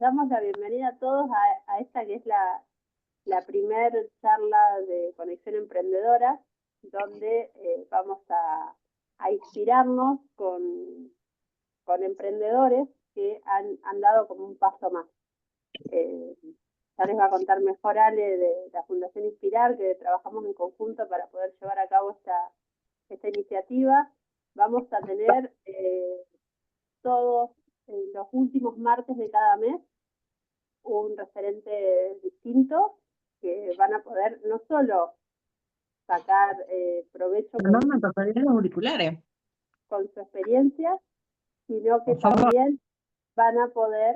damos la bienvenida a todos a esta que es la primer charla de Conexión Emprendedora, donde vamos a inspirarnos con emprendedores que han dado como un paso más. Ya les va a contar mejor Ale de la Fundación Inspirar, que trabajamos en conjunto para poder llevar a cabo esta iniciativa. Vamos a tener todos los últimos martes de cada mes un referente distinto que van a poder no solo sacar provecho No me pasaría los auriculares. con su experiencia, sino que también van a poder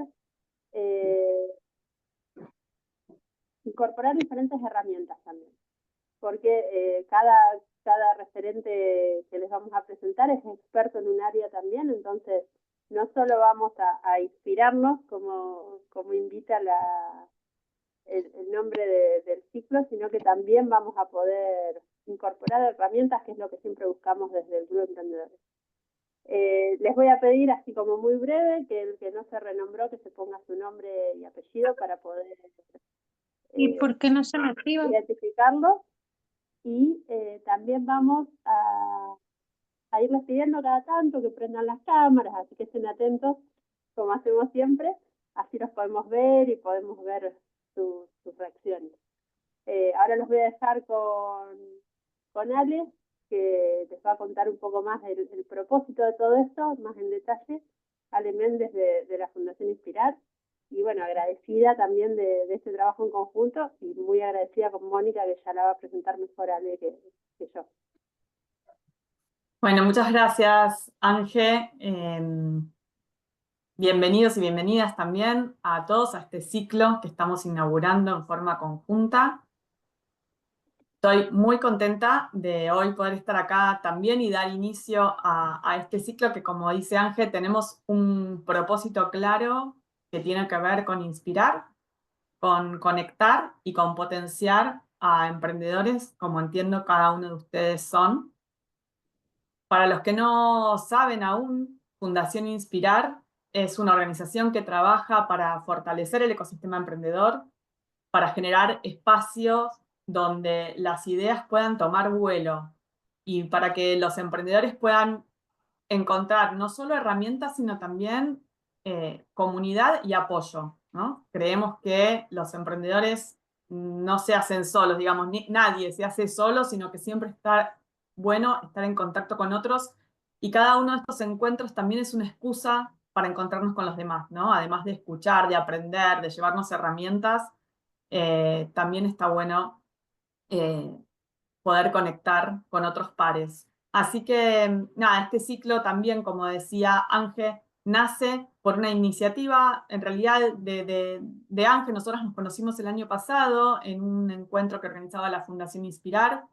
incorporar diferentes herramientas también, porque cada referente que les vamos a presentar es experto en un área también, entonces no solo vamos a inspirarnos como invita el nombre del ciclo, sino que también vamos a poder incorporar herramientas, que es lo que siempre buscamos desde el Club de Emprendedores. Les voy a pedir, así como muy breve, que el que no se renombró, que se ponga su nombre y apellido para poder ¿Y por qué no se me activa? identificarlo. Y también vamos a irles pidiendo cada tanto que prendan las cámaras, así que estén atentos, como hacemos siempre, así los podemos ver y podemos ver sus reacciones. Ahora los voy a dejar con Ale, que les va a contar un poco más el propósito de todo esto, más en detalle. Ale Méndez de la Fundación Inspirar. Y bueno, agradecida también de este trabajo en conjunto y muy agradecida con Mónica, que ya la va a presentar mejor a Ale que yo. Bueno, muchas gracias, Ángel. Bienvenidos y bienvenidas también a todos a este ciclo que estamos inaugurando en forma conjunta. Estoy muy contenta de hoy poder estar acá también y dar inicio a este ciclo que, como dice Ángel, tenemos un propósito claro que tiene que ver con inspirar, con conectar y con potenciar a emprendedores, como entiendo cada uno de ustedes son. Para los que no saben aún, Fundación Inspirar es una organización que trabaja para fortalecer el ecosistema emprendedor, para generar espacios donde las ideas puedan tomar vuelo y para que los emprendedores puedan encontrar no solo herramientas, sino también comunidad y apoyo, ¿no? Creemos que los emprendedores no se hacen solos, digamos, nadie se hace solo, sino que siempre está bueno estar en contacto con otros y cada uno de estos encuentros también es una excusa para encontrarnos con los demás, ¿no? Además de escuchar, de aprender, de llevarnos herramientas, también está bueno poder conectar con otros pares. Así que, nada, este ciclo también, como decía Ángel, nace por una iniciativa, en realidad, de Ángel. Nosotros nos conocimos el año pasado en un encuentro que organizaba la Fundación Inspirar,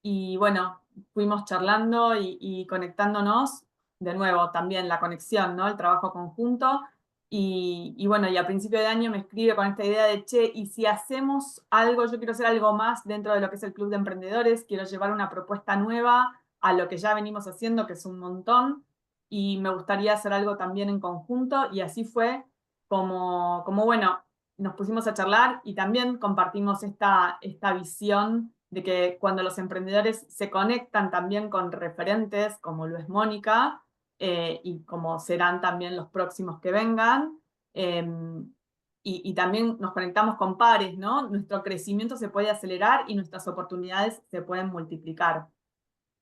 y bueno, fuimos charlando y conectándonos, de nuevo, también la conexión, ¿no? El trabajo conjunto, y bueno, y a principio de año me escribe con esta idea de, che, y si hacemos algo, yo quiero hacer algo más dentro de lo que es el Club de Emprendedores, quiero llevar una propuesta nueva a lo que ya venimos haciendo, que es un montón, y me gustaría hacer algo también en conjunto, y así fue como bueno, nos pusimos a charlar y también compartimos esta visión de que cuando los emprendedores se conectan también con referentes, como lo es Mónica, y como serán también los próximos que vengan, y también nos conectamos con pares, ¿no? Nuestro crecimiento se puede acelerar y nuestras oportunidades se pueden multiplicar.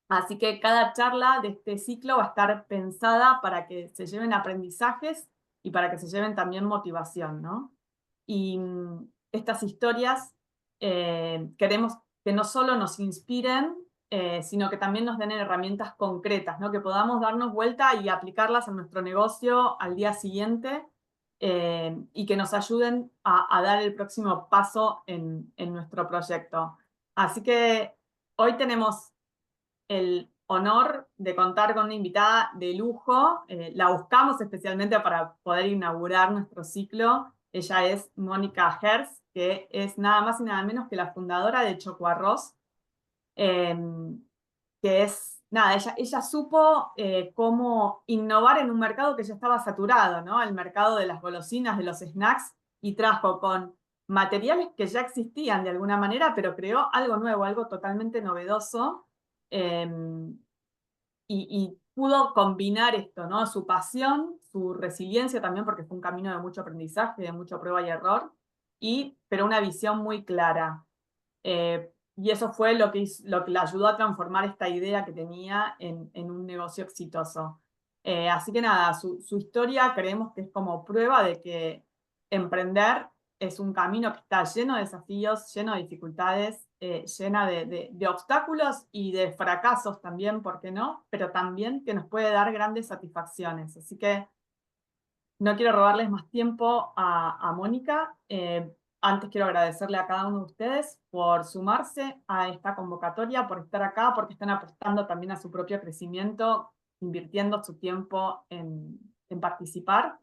Así que cada charla de este ciclo va a estar pensada para que se lleven aprendizajes y para que se lleven también motivación, ¿no? Y estas historias queremos que no solo nos inspiren, sino que también nos den herramientas concretas, ¿no? Que podamos darnos vuelta y aplicarlas en nuestro negocio al día siguiente, y que nos ayuden a dar el próximo paso en nuestro proyecto. Así que hoy tenemos el honor de contar con una invitada de lujo. La buscamos especialmente para poder inaugurar nuestro ciclo. Ella es Mónica Herz, que es nada más y nada menos que la fundadora de Choco Arroz, que es, nada, ella supo cómo innovar en un mercado que ya estaba saturado, ¿no? El mercado de las golosinas, de los snacks, y trajo con materiales que ya existían de alguna manera, pero creó algo nuevo, algo totalmente novedoso, y pudo combinar esto, ¿no? Su pasión, su resiliencia también, porque fue un camino de mucho aprendizaje, de mucha prueba y error, pero una visión muy clara. Y eso fue lo que le ayudó a transformar esta idea que tenía en un negocio exitoso. Así que nada, su historia creemos que es como prueba de que emprender es un camino que está lleno de desafíos, lleno de dificultades, llena de obstáculos y de fracasos también, ¿por qué no? Pero también que nos puede dar grandes satisfacciones. Así que no quiero robarles más tiempo a Mónica. Antes quiero agradecerle a cada uno de ustedes por sumarse a esta convocatoria, por estar acá, porque están apostando también a su propio crecimiento, invirtiendo su tiempo en participar,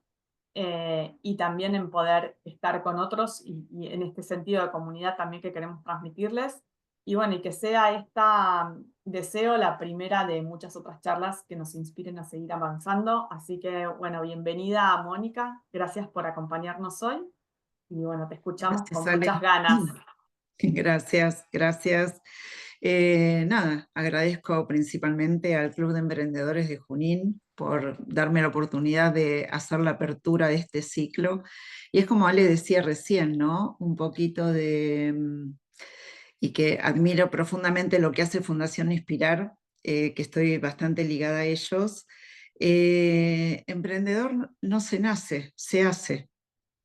y también en poder estar con otros y en este sentido de comunidad también que queremos transmitirles. Y bueno, y que sea esta, deseo, la primera de muchas otras charlas que nos inspiren a seguir avanzando. Así que, bueno, bienvenida a Mónica. Gracias por acompañarnos hoy. Y bueno, te escuchamos Gracias, con Ale. muchas ganas. Gracias, gracias. Nada, agradezco principalmente al Club de Emprendedores de Junín por darme la oportunidad de hacer la apertura de este ciclo. Y es como Ale decía recién, ¿no? Un poquito de... y que admiro profundamente lo que hace Fundación Inspirar, que estoy bastante ligada a ellos. Emprendedor no se nace, se hace.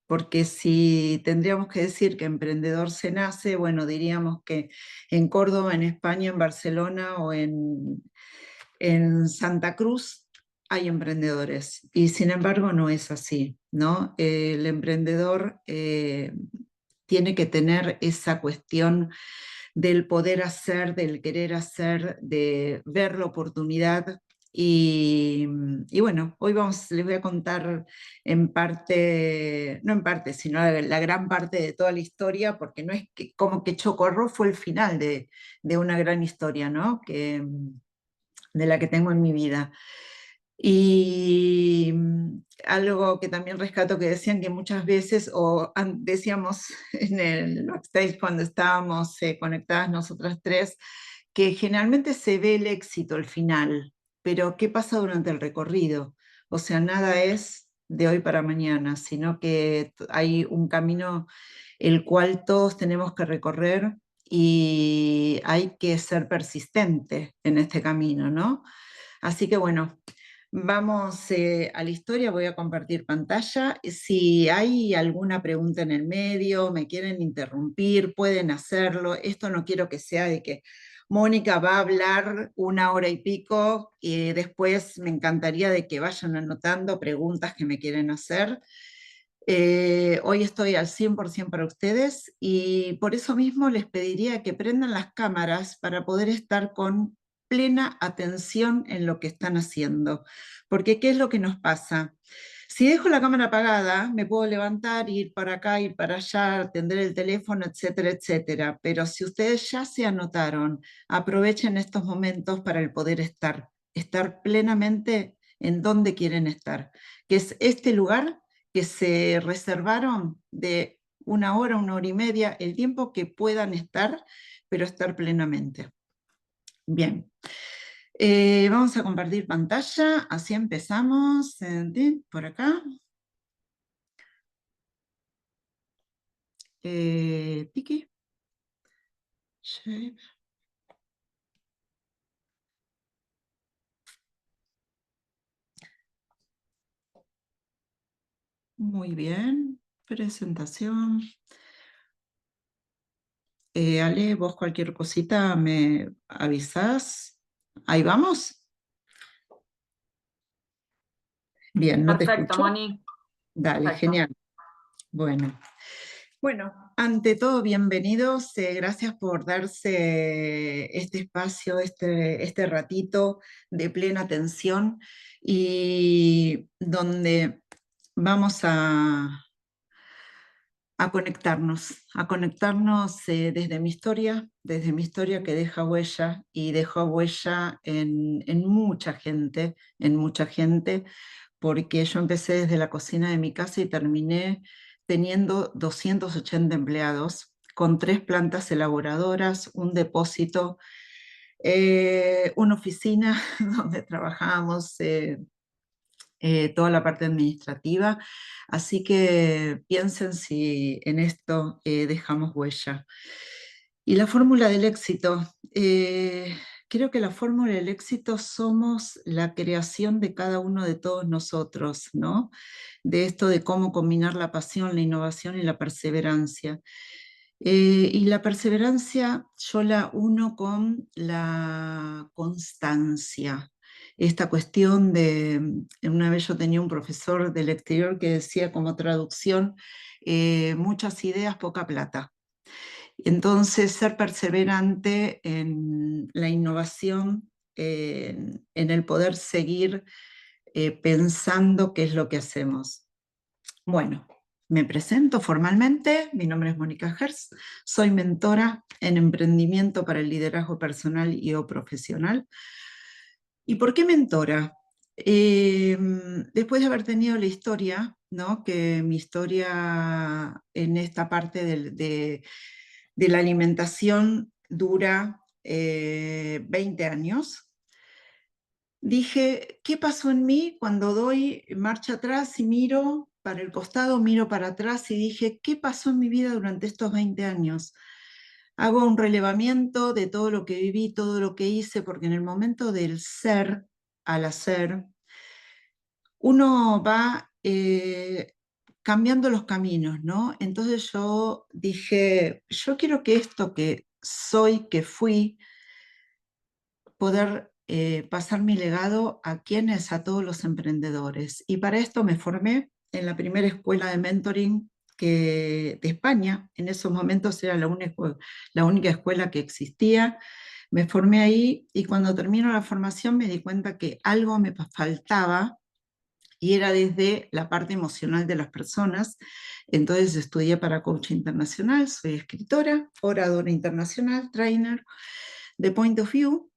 Porque si tendríamos que decir que emprendedor se nace, bueno, diríamos que en Córdoba, en España, en Barcelona o en Santa Cruz hay emprendedores. Y sin embargo no es así, ¿no? El emprendedor tiene que tener esa cuestión del poder hacer, del querer hacer, de ver la oportunidad. Y bueno, hoy les voy a contar en parte, no en parte, sino la gran parte de toda la historia, porque no es que, como que Chocorró fue el final de una gran historia, ¿no? De la que tengo en mi vida. Y algo que también rescato que decían que muchas veces, o decíamos en el backstage cuando estábamos conectadas nosotras tres, que generalmente se ve el éxito al final, pero ¿qué pasa durante el recorrido? O sea, nada es de hoy para mañana, sino que hay un camino el cual todos tenemos que recorrer y hay que ser persistente en este camino, ¿no? Así que bueno, vamos a la historia, voy a compartir pantalla. Si hay alguna pregunta en el medio, me quieren interrumpir, pueden hacerlo. Esto no quiero que sea de que Mónica va a hablar 1 hora y pico y después me encantaría de que vayan anotando preguntas que me quieren hacer. Hoy estoy al 100% para ustedes y por eso mismo les pediría que prendan las cámaras para poder estar con plena atención en lo que están haciendo. Porque ¿qué es lo que nos pasa? Si dejo la cámara apagada, me puedo levantar, ir para acá, ir para allá, atender el teléfono, etcétera, etcétera. Pero si ustedes ya se anotaron, aprovechen estos momentos para el poder estar plenamente en donde quieren estar, que es este lugar que se reservaron de 1 hora, 1 hora y media, el tiempo que puedan estar, pero estar plenamente. Bien, vamos a compartir pantalla, así empezamos, por acá. Tiki. Shape. Muy bien, presentación. Ale, vos cualquier cosita me avisás. Ahí vamos. Bien, no te Perfecto, escucho. Moni. Dale, Perfecto. genial. Bueno, ante todo, bienvenidos. Gracias por darse este espacio, este ratito de plena atención y donde vamos a conectarnos desde mi historia que deja huella y dejó huella en mucha gente, porque yo empecé desde la cocina de mi casa y terminé teniendo 280 empleados, con 3 plantas elaboradoras, un depósito, una oficina donde trabajábamos toda la parte administrativa. Así que piensen si en esto dejamos huella. Y la fórmula del éxito. Creo que la fórmula del éxito somos la creación de cada uno de todos nosotros, ¿no? De esto de cómo combinar la pasión, la innovación y la perseverancia. Y la perseverancia yo la uno con la constancia. Esta cuestión de, una vez yo tenía un profesor del exterior que decía como traducción, muchas ideas, poca plata. Entonces, ser perseverante en la innovación, en el poder seguir pensando qué es lo que hacemos. Bueno, me presento formalmente, mi nombre es Mónica Herz, soy mentora en emprendimiento para el liderazgo personal y o profesional. ¿Y por qué mentora? Después de haber tenido la historia, ¿no? Que mi historia en esta parte de la alimentación dura 20 años, dije, ¿qué pasó en mí cuando doy marcha atrás y miro para el costado, miro para atrás y dije, ¿qué pasó en mi vida durante estos 20 años? Hago un relevamiento de todo lo que viví, todo lo que hice, porque en el momento del ser al hacer, uno va cambiando los caminos, ¿no? Entonces yo dije, yo quiero que esto que soy, que fui, poder pasar mi legado a quienes, a todos los emprendedores. Y para esto me formé en la primera escuela de mentoring de España. En esos momentos era la única escuela que existía. Me formé ahí y cuando termino la formación me di cuenta que algo me faltaba y era desde la parte emocional de las personas. Entonces estudié para coach internacional, soy escritora, oradora internacional, trainer de Point of View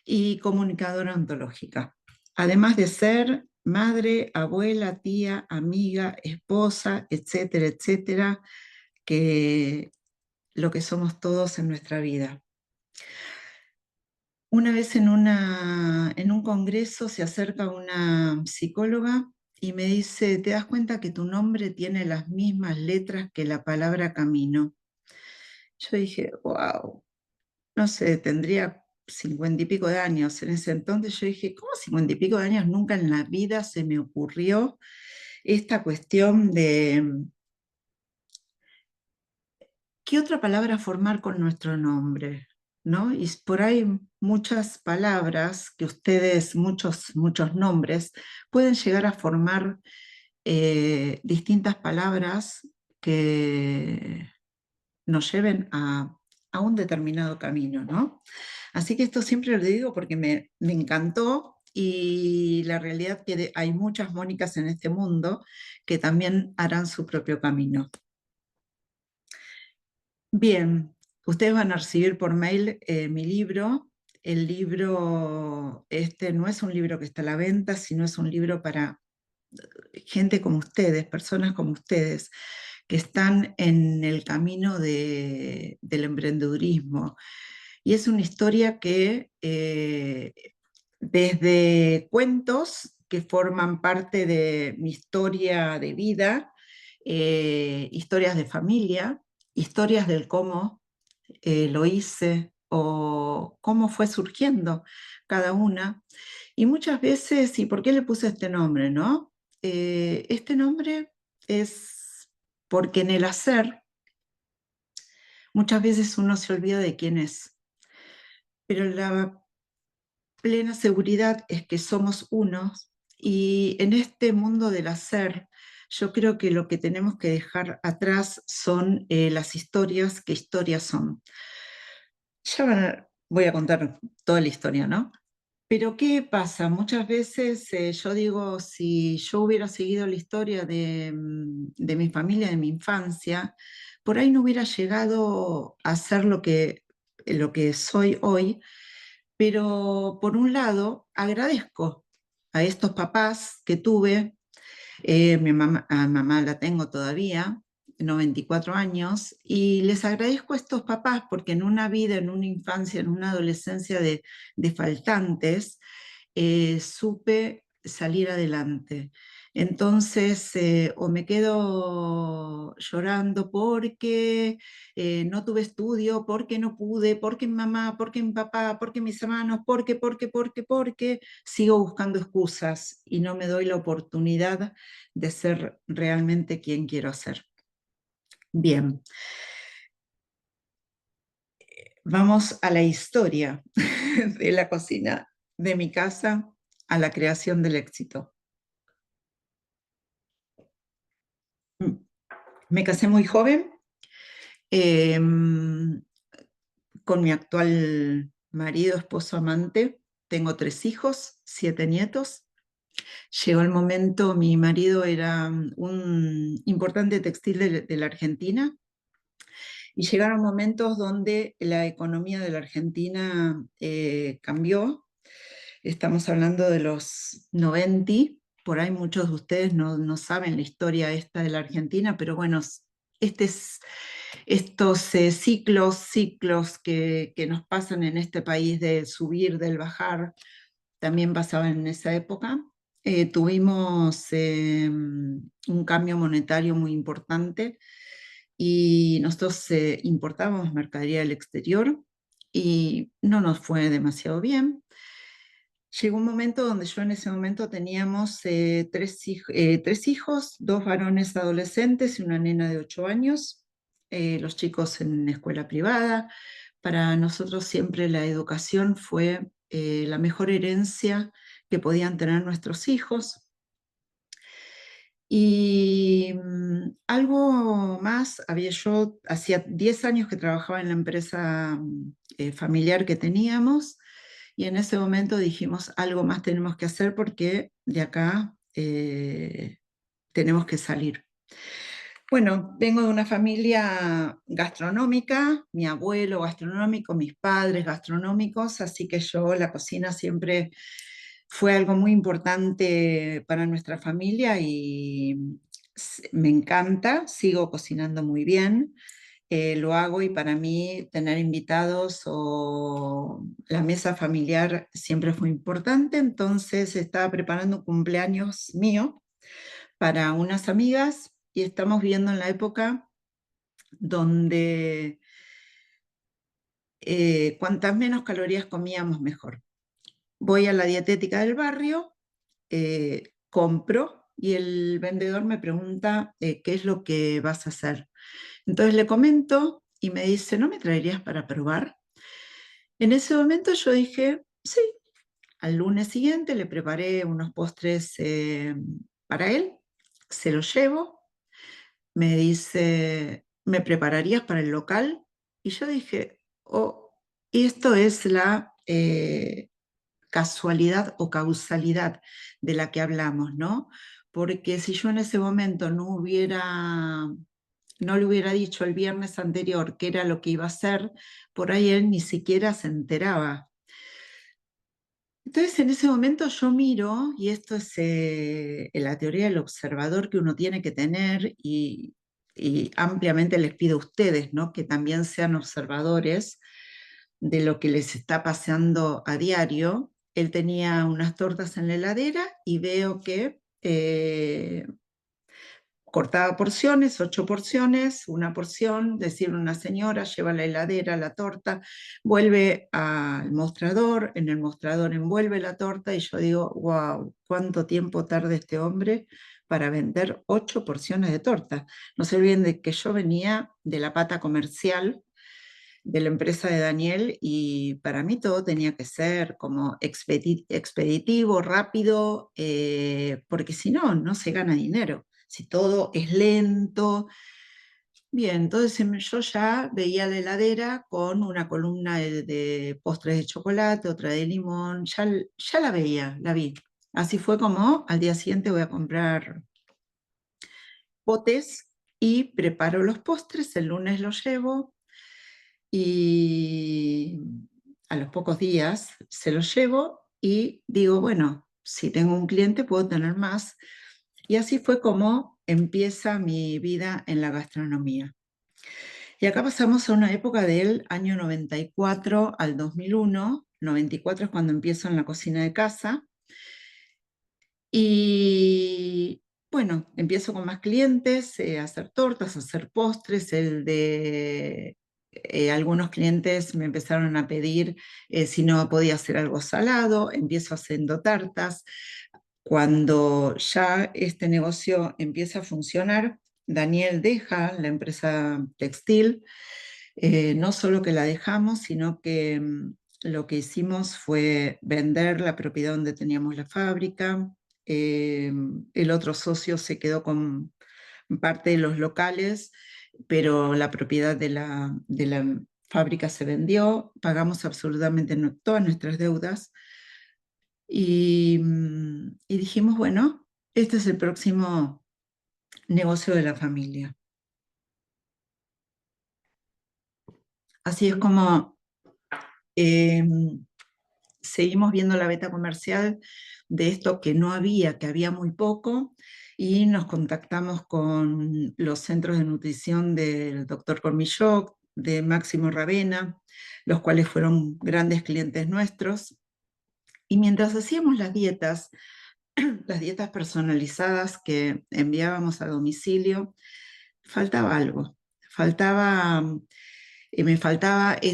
y comunicadora ontológica. Además de ser madre, abuela, tía, amiga, esposa, etcétera, etcétera, que lo que somos todos en nuestra vida. Una vez en un congreso se acerca una psicóloga y me dice, ¿te das cuenta que tu nombre tiene las mismas letras que la palabra camino? Yo dije, wow, no sé, tendría 50 y pico de años. En ese entonces yo dije, ¿cómo 50 y pico de años? Nunca en la vida se me ocurrió esta cuestión de ¿qué otra palabra formar con nuestro nombre? ¿No? Y por ahí muchas palabras que ustedes, muchos nombres, pueden llegar a formar distintas palabras que nos lleven a un determinado camino, ¿no? Así que esto siempre lo digo porque me encantó y la realidad que hay muchas Mónicas en este mundo que también harán su propio camino. Bien, ustedes van a recibir por mail mi libro. El libro, este no es un libro que está a la venta, sino es un libro para gente como ustedes, personas como ustedes, que están en el camino del emprendedurismo. Y es una historia que desde cuentos que forman parte de mi historia de vida, historias de familia, historias del cómo lo hice o cómo fue surgiendo cada una. Y muchas veces, ¿y por qué le puse este nombre, no? Este nombre es porque en el hacer muchas veces uno se olvida de quién es, pero la plena seguridad es que somos unos y en este mundo del hacer yo creo que lo que tenemos que dejar atrás son las historias, ¿qué historias son? Ya voy a contar toda la historia, ¿no? Pero ¿qué pasa? Muchas veces yo digo, si yo hubiera seguido la historia de mi familia, de mi infancia, por ahí no hubiera llegado a ser lo que soy hoy, pero por un lado agradezco a estos papás que tuve, a mamá la tengo todavía, 94 años, y les agradezco a estos papás porque en una vida, en una infancia, en una adolescencia de faltantes, supe salir adelante. Entonces, o me quedo llorando porque no tuve estudio, porque no pude, porque mi mamá, porque mi papá, porque mis hermanos, porque, sigo buscando excusas y no me doy la oportunidad de ser realmente quien quiero ser. Bien. Vamos a la historia de la cocina de mi casa a la creación del éxito. Me casé muy joven con mi actual marido, esposo, amante. Tengo 3 hijos, 7 nietos. Llegó el momento, mi marido era un importante textil de la Argentina, y llegaron momentos donde la economía de la Argentina cambió. Estamos hablando de los 90, por ahí muchos de ustedes no saben la historia esta de la Argentina, pero bueno, estos ciclos que nos pasan en este país del subir, del bajar, también pasaban en esa época. Tuvimos un cambio monetario muy importante y nosotros importábamos mercadería del exterior y no nos fue demasiado bien. Llegó un momento donde yo en ese momento teníamos 3 hijos, 2 varones adolescentes y una nena de 8 años, los chicos en escuela privada. Para nosotros siempre la educación fue la mejor herencia que podían tener nuestros hijos. Y algo más, yo hacía 10 años que trabajaba en la empresa familiar que teníamos, y en ese momento dijimos, algo más tenemos que hacer porque de acá tenemos que salir. Bueno, vengo de una familia gastronómica, mi abuelo gastronómico, mis padres gastronómicos, así que la cocina siempre fue algo muy importante para nuestra familia y me encanta, sigo cocinando muy bien. Lo hago y para mí tener invitados o la mesa familiar siempre fue importante, entonces estaba preparando un cumpleaños mío para unas amigas y estamos viviendo en la época donde cuantas menos calorías comíamos mejor. Voy a la dietética del barrio, compro y el vendedor me pregunta qué es lo que vas a hacer. Entonces le comento y me dice, ¿no me traerías para probar? En ese momento yo dije, sí. Al lunes siguiente le preparé unos postres para él, se los llevo, me dice, ¿me prepararías para el local? Y yo dije, oh, y esto es la casualidad o causalidad de la que hablamos, ¿no? Porque si yo en ese momento no le hubiera dicho el viernes anterior qué era lo que iba a hacer, por ahí él ni siquiera se enteraba. Entonces en ese momento yo miro, y esto es la teoría del observador que uno tiene que tener, y ampliamente les pido a ustedes, ¿no?, que también sean observadores de lo que les está pasando a diario. Él tenía unas tortas en la heladera y veo que cortaba porciones, 8 porciones, una porción, decirle una señora, lleva a la heladera la torta, vuelve al mostrador, en el mostrador envuelve la torta y yo digo, wow, cuánto tiempo tarda este hombre para vender 8 porciones de torta. No se olviden de que yo venía de la pata comercial de la empresa de Daniel y para mí todo tenía que ser como expeditivo, rápido, porque si no, no se gana dinero. Si todo es lento. Bien, entonces yo ya veía la heladera con una columna de postres de chocolate, otra de limón, ya la veía, la vi. Así fue como al día siguiente voy a comprar potes y preparo los postres, el lunes los llevo y a los pocos días se los llevo y digo, bueno, si tengo un cliente puedo tener más. Y así fue como empieza mi vida en la gastronomía. Y acá pasamos a una época del año 94 al 2001. 94 es cuando empiezo en la cocina de casa. Y bueno, empiezo con más clientes, a hacer tortas, a hacer postres. Algunos clientes me empezaron a pedir si no podía hacer algo salado. Empiezo haciendo tartas. Cuando ya este negocio empieza a funcionar, Daniel deja la empresa textil. No solo que la dejamos, sino que lo que hicimos fue vender la propiedad donde teníamos la fábrica. El otro socio se quedó con parte de los locales, pero la propiedad de la fábrica se vendió, pagamos absolutamente todas nuestras deudas y dijimos, bueno, este es el próximo negocio de la familia. Así es como seguimos viendo la beta comercial de esto que no había, que había muy poco, y nos contactamos con los centros de nutrición del doctor Cormillot, de Máximo Ravena, los cuales fueron grandes clientes nuestros. Y mientras hacíamos las dietas personalizadas que enviábamos a domicilio, faltaba algo, me faltaba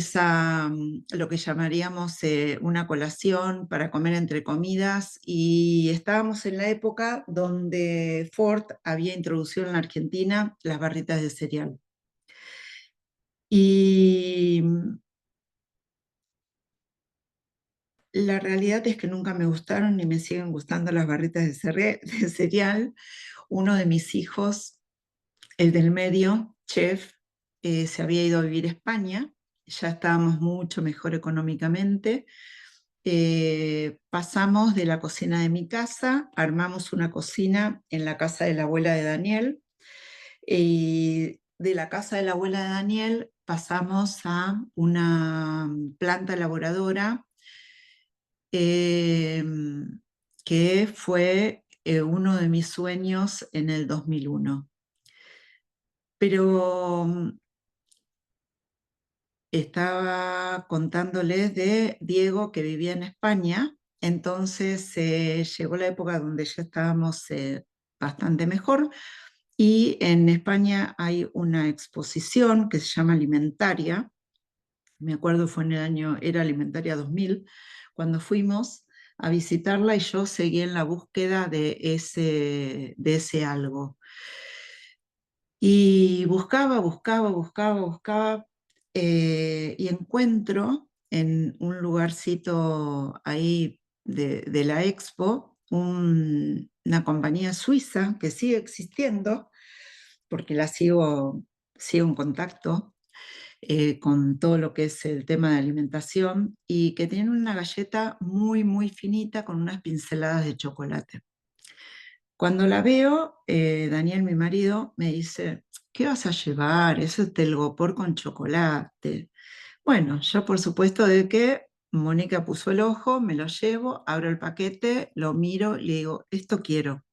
lo que llamaríamos una colación para comer entre comidas, y estábamos en la época donde Ford había introducido en la Argentina las barritas de cereal. Y la realidad es que nunca me gustaron ni me siguen gustando las barritas de cereal. Uno de mis hijos, el del medio, chef, se había ido a vivir a España, ya estábamos mucho mejor económicamente. Pasamos de la cocina de mi casa, armamos una cocina en la casa de la abuela de Daniel, y de la casa de la abuela de Daniel pasamos a una planta elaboradora que fue uno de mis sueños en el 2001. Pero estaba contándoles de Diego, que vivía en España. Entonces llegó la época donde ya estábamos bastante mejor, y en España hay una exposición que se llama Alimentaria. Me acuerdo, fue en el año, era Alimentaria 2000, cuando fuimos a visitarla, y yo seguí en la búsqueda de ese algo. Y buscaba, y encuentro en un lugarcito ahí de la Expo una compañía suiza que sigue existiendo, porque sigo en contacto con todo lo que es el tema de alimentación, y que tiene una galleta muy, muy finita con unas pinceladas de chocolate. Cuando la veo, Daniel, mi marido, me dice: ¿qué vas a llevar? Eso es telgopor con chocolate. Bueno, yo por supuesto de que Mónica puso el ojo, me lo llevo, abro el paquete, lo miro y le digo: esto quiero.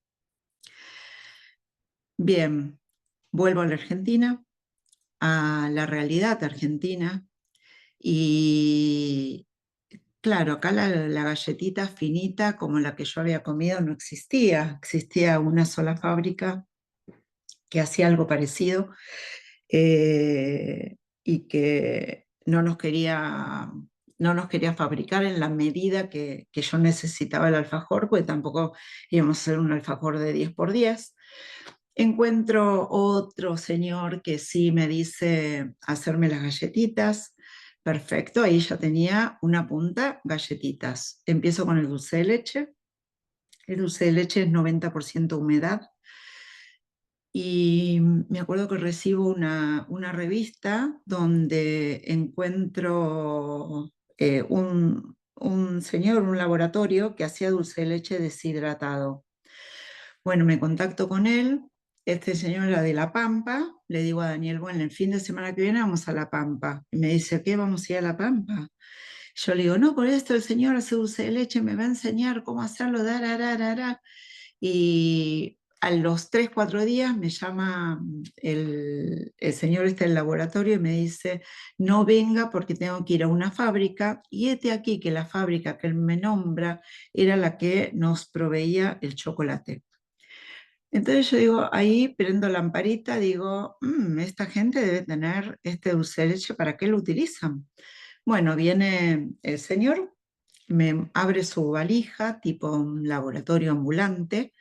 Bien, vuelvo a la Argentina, a la realidad argentina, y claro, acá la galletita finita como la que yo había comido no existía. Existía una sola fábrica que hacía algo parecido, y que no nos quería fabricar en la medida que yo necesitaba el alfajor, porque tampoco íbamos a hacer un alfajor de 10x10. Encuentro otro señor que sí me dice hacerme las galletitas. Perfecto, ahí ya tenía una punta, galletitas. Empiezo con el dulce de leche. El dulce de leche es 90% humedad. Y me acuerdo que recibo una revista donde encuentro un señor, un laboratorio que hacía dulce de leche deshidratado. Bueno, me contacto con él. Este señor era de La Pampa. Le digo a Daniel: bueno, el fin de semana que viene vamos a La Pampa. Y me dice: ¿qué, vamos a ir a La Pampa? Yo le digo: no, por esto el señor hace dulce de leche, me va a enseñar cómo hacerlo. Y a los 3, 4 días me llama el señor este del laboratorio y me dice, no venga porque tengo que ir a una fábrica, y este aquí que la fábrica que él me nombra era la que nos proveía el chocolate. Entonces yo digo, ahí prendo lamparita, digo, esta gente debe tener este dulce de leche, ¿para qué lo utilizan? Bueno, viene el señor, me abre su valija, tipo un laboratorio ambulante,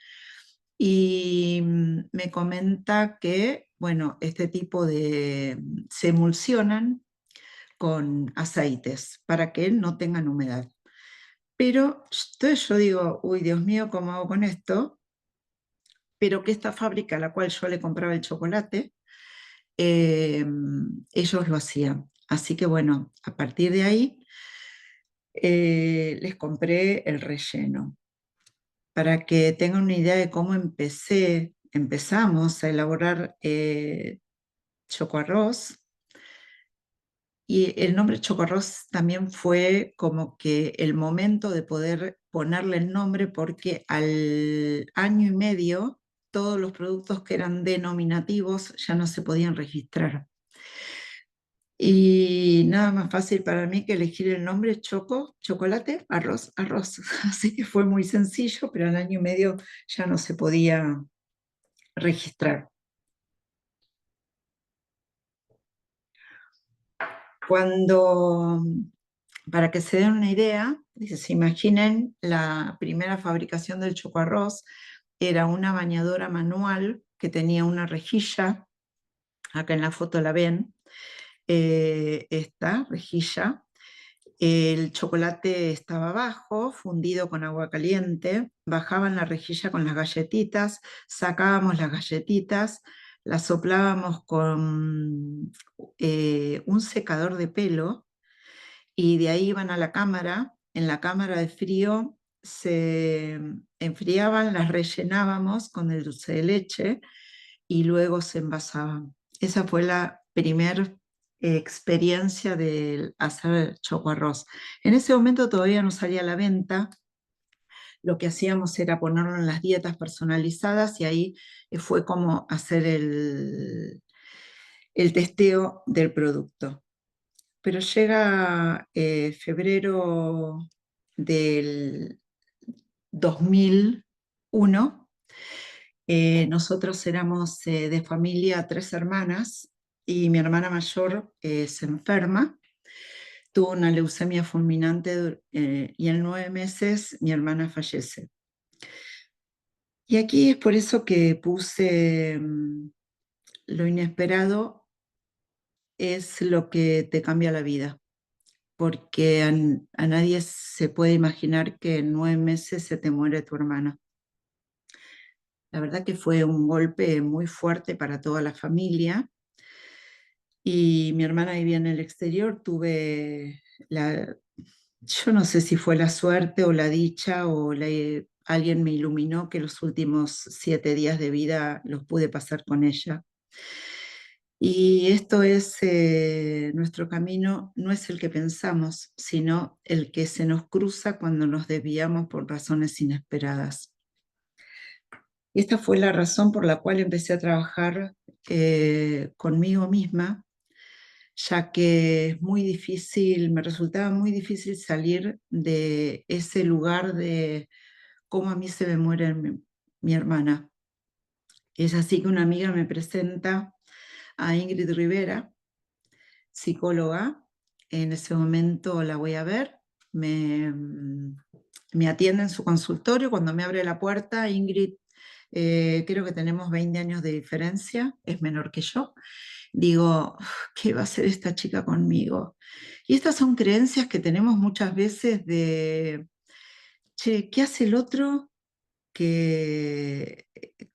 y me comenta que, bueno, este tipo de, se emulsionan con aceites para que no tengan humedad. Pero entonces yo digo, uy, Dios mío, ¿cómo hago con esto? Pero que esta fábrica a la cual yo le compraba el chocolate, ellos lo hacían. Así que bueno, a partir de ahí les compré el relleno. Para que tengan una idea de cómo empezamos a elaborar chocoarroz. Y el nombre chocoarroz también fue como que el momento de poder ponerle el nombre, porque al año y medio todos los productos que eran denominativos ya no se podían registrar. Y nada más fácil para mí que elegir el nombre chocolate, arroz, arroz. Así que fue muy sencillo, pero al año y medio ya no se podía registrar. Para que se den una idea, se imaginen, la primera fabricación del chocoarroz era una bañadora manual que tenía una rejilla, acá en la foto la ven, esta rejilla. El chocolate estaba abajo, fundido con agua caliente, bajaban la rejilla con las galletitas, sacábamos las galletitas, las soplábamos con un secador de pelo, y de ahí iban a la cámara. En la cámara de frío se enfriaban, las rellenábamos con el dulce de leche y luego se envasaban. Esa fue la primera experiencia de hacer chocoarroz. En ese momento todavía no salía a la venta. Lo que hacíamos era ponerlo en las dietas personalizadas, y ahí fue como hacer el testeo del producto. Pero llega febrero del 2001. Nosotros éramos de familia 3 hermanas, y mi hermana mayor se enferma, tuvo una leucemia fulminante, y en 9 meses mi hermana fallece. Y aquí es por eso que puse lo inesperado es lo que te cambia la vida, porque a nadie se puede imaginar que en 9 meses se te muere tu hermana. La verdad que fue un golpe muy fuerte para toda la familia, y mi hermana vivía en el exterior. Yo no sé si fue la suerte o la dicha o alguien me iluminó que los últimos 7 días de vida los pude pasar con ella. Y esto es, nuestro camino no es el que pensamos, sino el que se nos cruza cuando nos desviamos por razones inesperadas. Y esta fue la razón por la cual empecé a trabajar conmigo misma, ya que es muy difícil, me resultaba muy difícil salir de ese lugar de cómo a mí se me muere mi hermana. Es así que una amiga me presenta a Ingrid Rivera, psicóloga. En ese momento la voy a ver, me atiende en su consultorio. Cuando me abre la puerta, Ingrid, creo que tenemos 20 años de diferencia, es menor que yo. Digo, ¿qué va a hacer esta chica conmigo? Y estas son creencias que tenemos muchas veces de, che, ¿qué hace el otro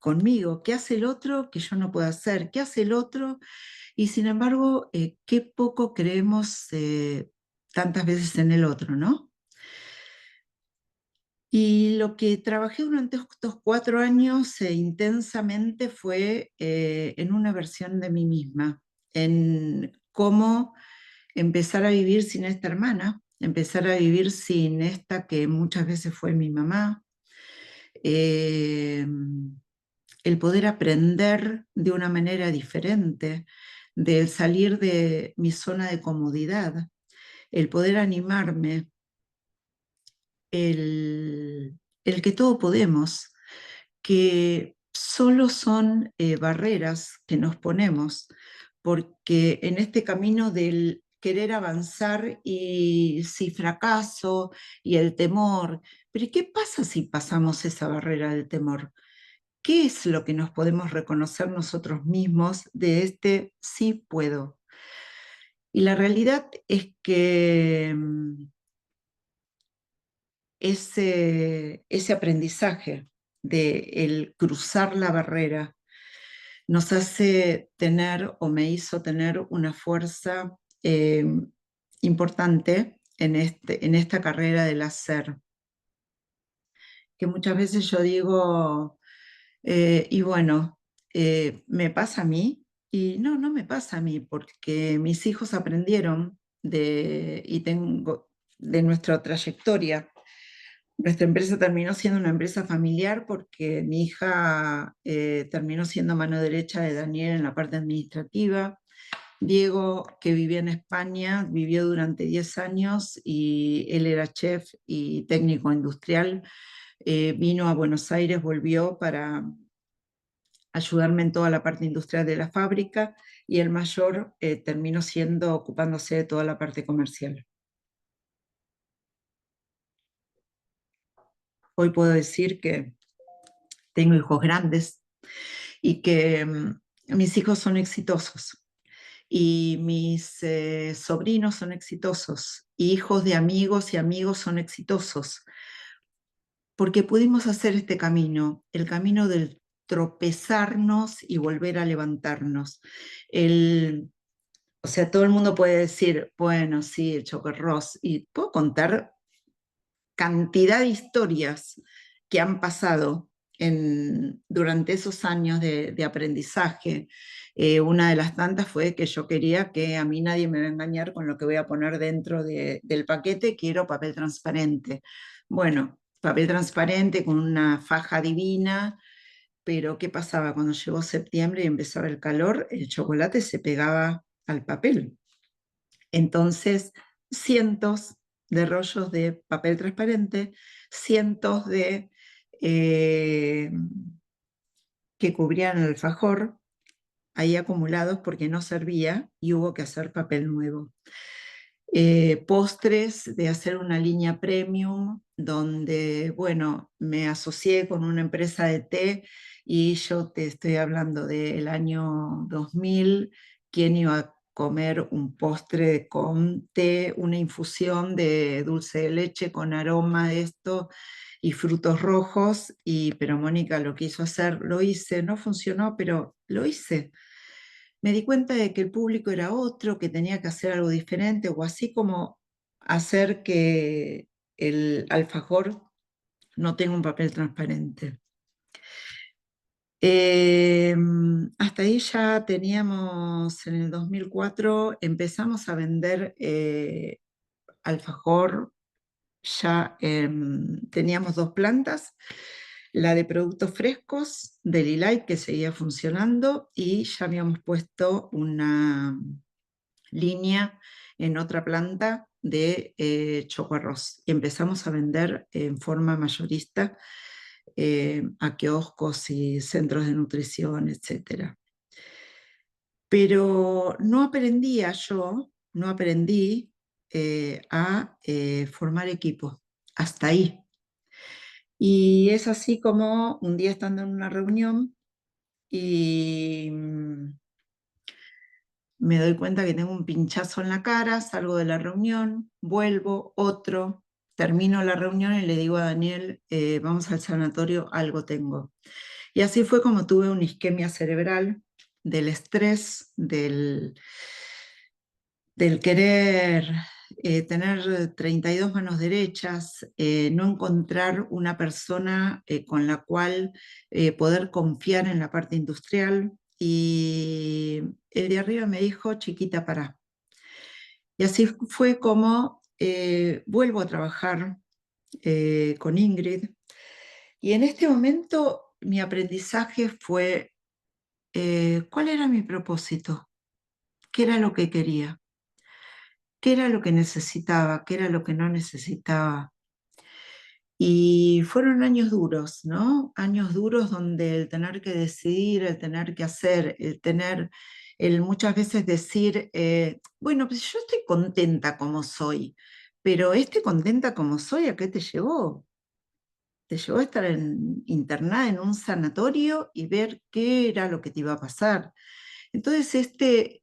conmigo? ¿Qué hace el otro que yo no puedo hacer? ¿Qué hace el otro? Y sin embargo, qué poco creemos tantas veces en el otro, ¿no? Y lo que trabajé durante estos 4 años intensamente fue en una versión de mí misma, en cómo empezar a vivir sin esta hermana, empezar a vivir sin esta que muchas veces fue mi mamá, el poder aprender de una manera diferente, del salir de mi zona de comodidad, el poder animarme, el que todo podemos, que solo son barreras que nos ponemos, porque en este camino del querer avanzar y si fracaso y el temor, pero ¿qué pasa si pasamos esa barrera del temor? ¿Qué es lo que nos podemos reconocer nosotros mismos de este sí puedo? Y la realidad es que ese aprendizaje de el cruzar la barrera nos hace tener o me hizo tener una fuerza importante en esta carrera del hacer. Que muchas veces yo digo, y bueno, ¿me pasa a mí? Y no, no me pasa a mí, porque mis hijos aprendieron de nuestra trayectoria. Nuestra empresa terminó siendo una empresa familiar porque mi hija terminó siendo mano derecha de Daniel en la parte administrativa. Diego, que vivía en España, vivió durante 10 años y él era chef y técnico industrial. Vino a Buenos Aires, volvió para ayudarme en toda la parte industrial de la fábrica y el mayor terminó ocupándose de toda la parte comercial. Hoy puedo decir que tengo hijos grandes y que mis hijos son exitosos y mis sobrinos son exitosos, hijos de amigos y amigos son exitosos, porque pudimos hacer este camino, el camino del tropezarnos y volver a levantarnos. O sea, todo el mundo puede decir, bueno, sí, el chocorroz, y puedo contar cantidad de historias que han pasado durante esos años de aprendizaje. Una de las tantas fue que yo quería que a mí nadie me va a engañar con lo que voy a poner dentro del paquete, quiero papel transparente. Bueno, papel transparente con una faja divina, pero ¿qué pasaba? Cuando llegó septiembre y empezaba el calor, el chocolate se pegaba al papel. Entonces, cientos de rollos de papel transparente, cientos de que cubrían el alfajor, ahí acumulados porque no servía y hubo que hacer papel nuevo. Postres, de hacer una línea premium, donde, bueno, me asocié con una empresa de té y yo te estoy hablando del año 2000, ¿quién iba a comer un postre con té, una infusión de dulce de leche con aroma de esto y frutos rojos? Pero Mónica lo quiso hacer, lo hice, no funcionó, pero lo hice. Me di cuenta de que el público era otro, que tenía que hacer algo diferente, o así como hacer que el alfajor no tenga un papel transparente. Hasta ahí ya teníamos, en el 2004, empezamos a vender alfajor, ya teníamos 2 plantas, la de productos frescos de Lilite, que seguía funcionando, y ya habíamos puesto una línea en otra planta de chocoarroz. Y empezamos a vender en forma mayorista a kioscos y centros de nutrición, etc. Pero no aprendí a formar equipo, hasta ahí. Y es así como un día estando en una reunión y me doy cuenta que tengo un pinchazo en la cara, salgo de la reunión, vuelvo, otro, termino la reunión y le digo a Daniel, vamos al sanatorio, algo tengo. Y así fue como tuve una isquemia cerebral del estrés, del querer tener 32 manos derechas, no encontrar una persona con la cual poder confiar en la parte industrial. Y el de arriba me dijo, chiquita, pará. Y así fue como vuelvo a trabajar con Ingrid. Y en este momento mi aprendizaje fue ¿cuál era mi propósito? ¿Qué era lo que quería? ¿Qué era lo que necesitaba? ¿Qué era lo que no necesitaba? Y fueron años duros, ¿no? Años duros donde el tener que decidir, el tener que hacer, el muchas veces decir, bueno, pues yo estoy contenta como soy, pero contenta como soy, ¿a qué te llevó? Te llevó a estar internada en un sanatorio y ver qué era lo que te iba a pasar. Entonces,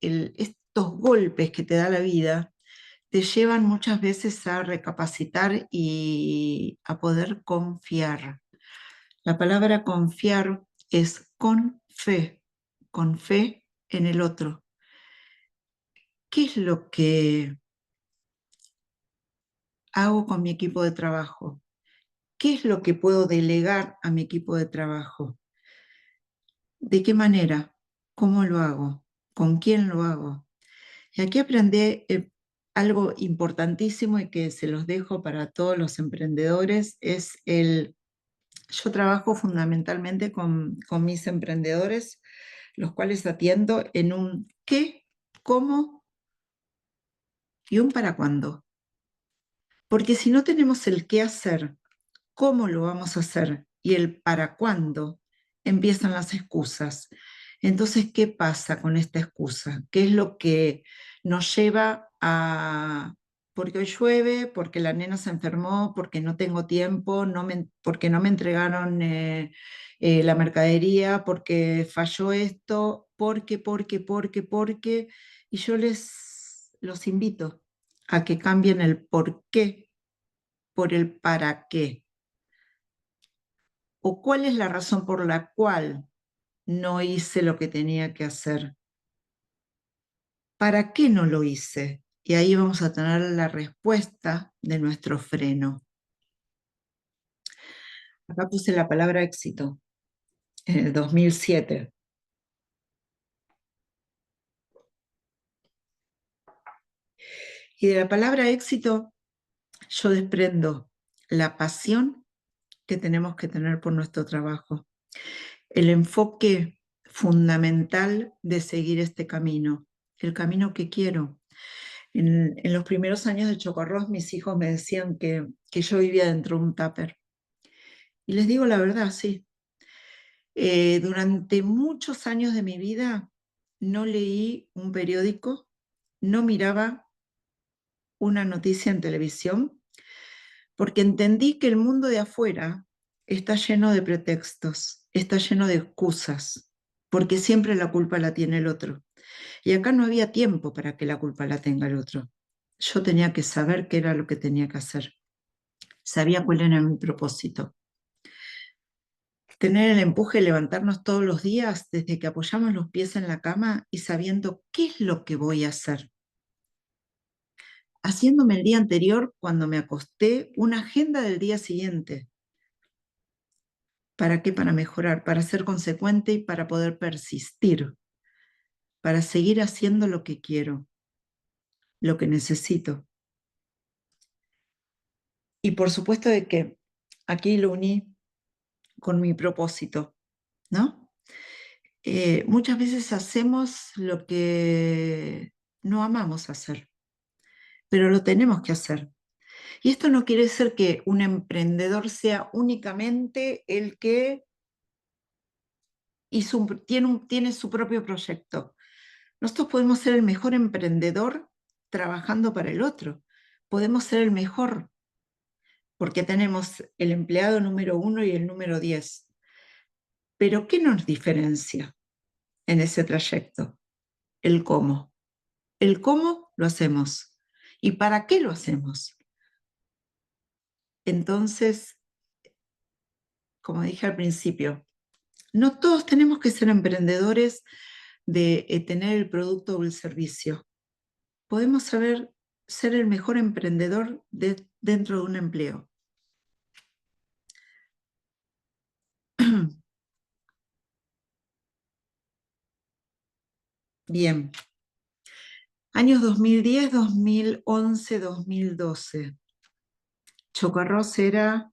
estos golpes que te da la vida te llevan muchas veces a recapacitar y a poder confiar. La palabra confiar es con fe en el otro. ¿Qué es lo que hago con mi equipo de trabajo? ¿Qué es lo que puedo delegar a mi equipo de trabajo? ¿De qué manera? ¿Cómo lo hago? ¿Con quién lo hago? Y aquí aprendí algo importantísimo y que se los dejo para todos los emprendedores, yo trabajo fundamentalmente con mis emprendedores, los cuales atiendo en un qué, cómo y un para cuándo. Porque si no tenemos el qué hacer, cómo lo vamos a hacer y el para cuándo, empiezan las excusas. Entonces, ¿qué pasa con esta excusa? ¿Qué es lo que nos lleva a, porque hoy llueve, porque la nena se enfermó, porque no tengo tiempo, porque no me entregaron la mercadería, porque falló esto, porque, y yo los invito a que cambien el por qué por el para qué? ¿O cuál es la razón por la cual no hice lo que tenía que hacer? ¿Para qué no lo hice? Y ahí vamos a tener la respuesta de nuestro freno. Acá puse la palabra éxito, en el 2007. Y de la palabra éxito yo desprendo la pasión que tenemos que tener por nuestro trabajo, el enfoque fundamental de seguir este camino, el camino que quiero. En los primeros años de Chocorrós, mis hijos me decían que yo vivía dentro de un tupper. Y les digo la verdad, sí. Durante muchos años de mi vida no leí un periódico, no miraba una noticia en televisión, porque entendí que el mundo de afuera está lleno de pretextos, está lleno de excusas, porque siempre la culpa la tiene el otro. Y acá no había tiempo para que la culpa la tenga el otro. Yo tenía que saber qué era lo que tenía que hacer. Sabía cuál era mi propósito. Tener el empuje de levantarnos todos los días desde que apoyamos los pies en la cama y sabiendo qué es lo que voy a hacer. Haciéndome el día anterior, cuando me acosté, una agenda del día siguiente. ¿Para qué? Para mejorar, para ser consecuente y para poder persistir, para seguir haciendo lo que quiero, lo que necesito. Y por supuesto de que aquí lo uní con mi propósito, ¿no? Muchas veces hacemos lo que no amamos hacer, pero lo tenemos que hacer. Y esto no quiere decir que un emprendedor sea únicamente el que tiene su propio proyecto. Nosotros podemos ser el mejor emprendedor trabajando para el otro. Podemos ser el mejor porque tenemos el empleado número 1 y el número 10. Pero ¿qué nos diferencia en ese trayecto? El cómo. El cómo lo hacemos. ¿Y para qué lo hacemos? Entonces, como dije al principio, no todos tenemos que ser emprendedores de tener el producto o el servicio. Podemos ser el mejor emprendedor dentro de un empleo. Bien. Años 2010, 2011, 2012. Chocorrós era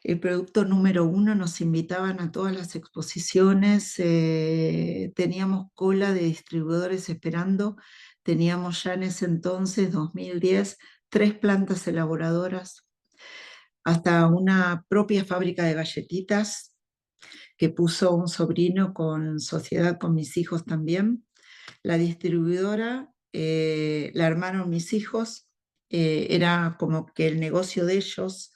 el producto número 1, nos invitaban a todas las exposiciones, teníamos cola de distribuidores esperando, teníamos ya en ese entonces, 2010, 3 plantas elaboradoras, hasta una propia fábrica de galletitas que puso un sobrino con sociedad con mis hijos también. La distribuidora la armaron mis hijos, era como que el negocio de ellos.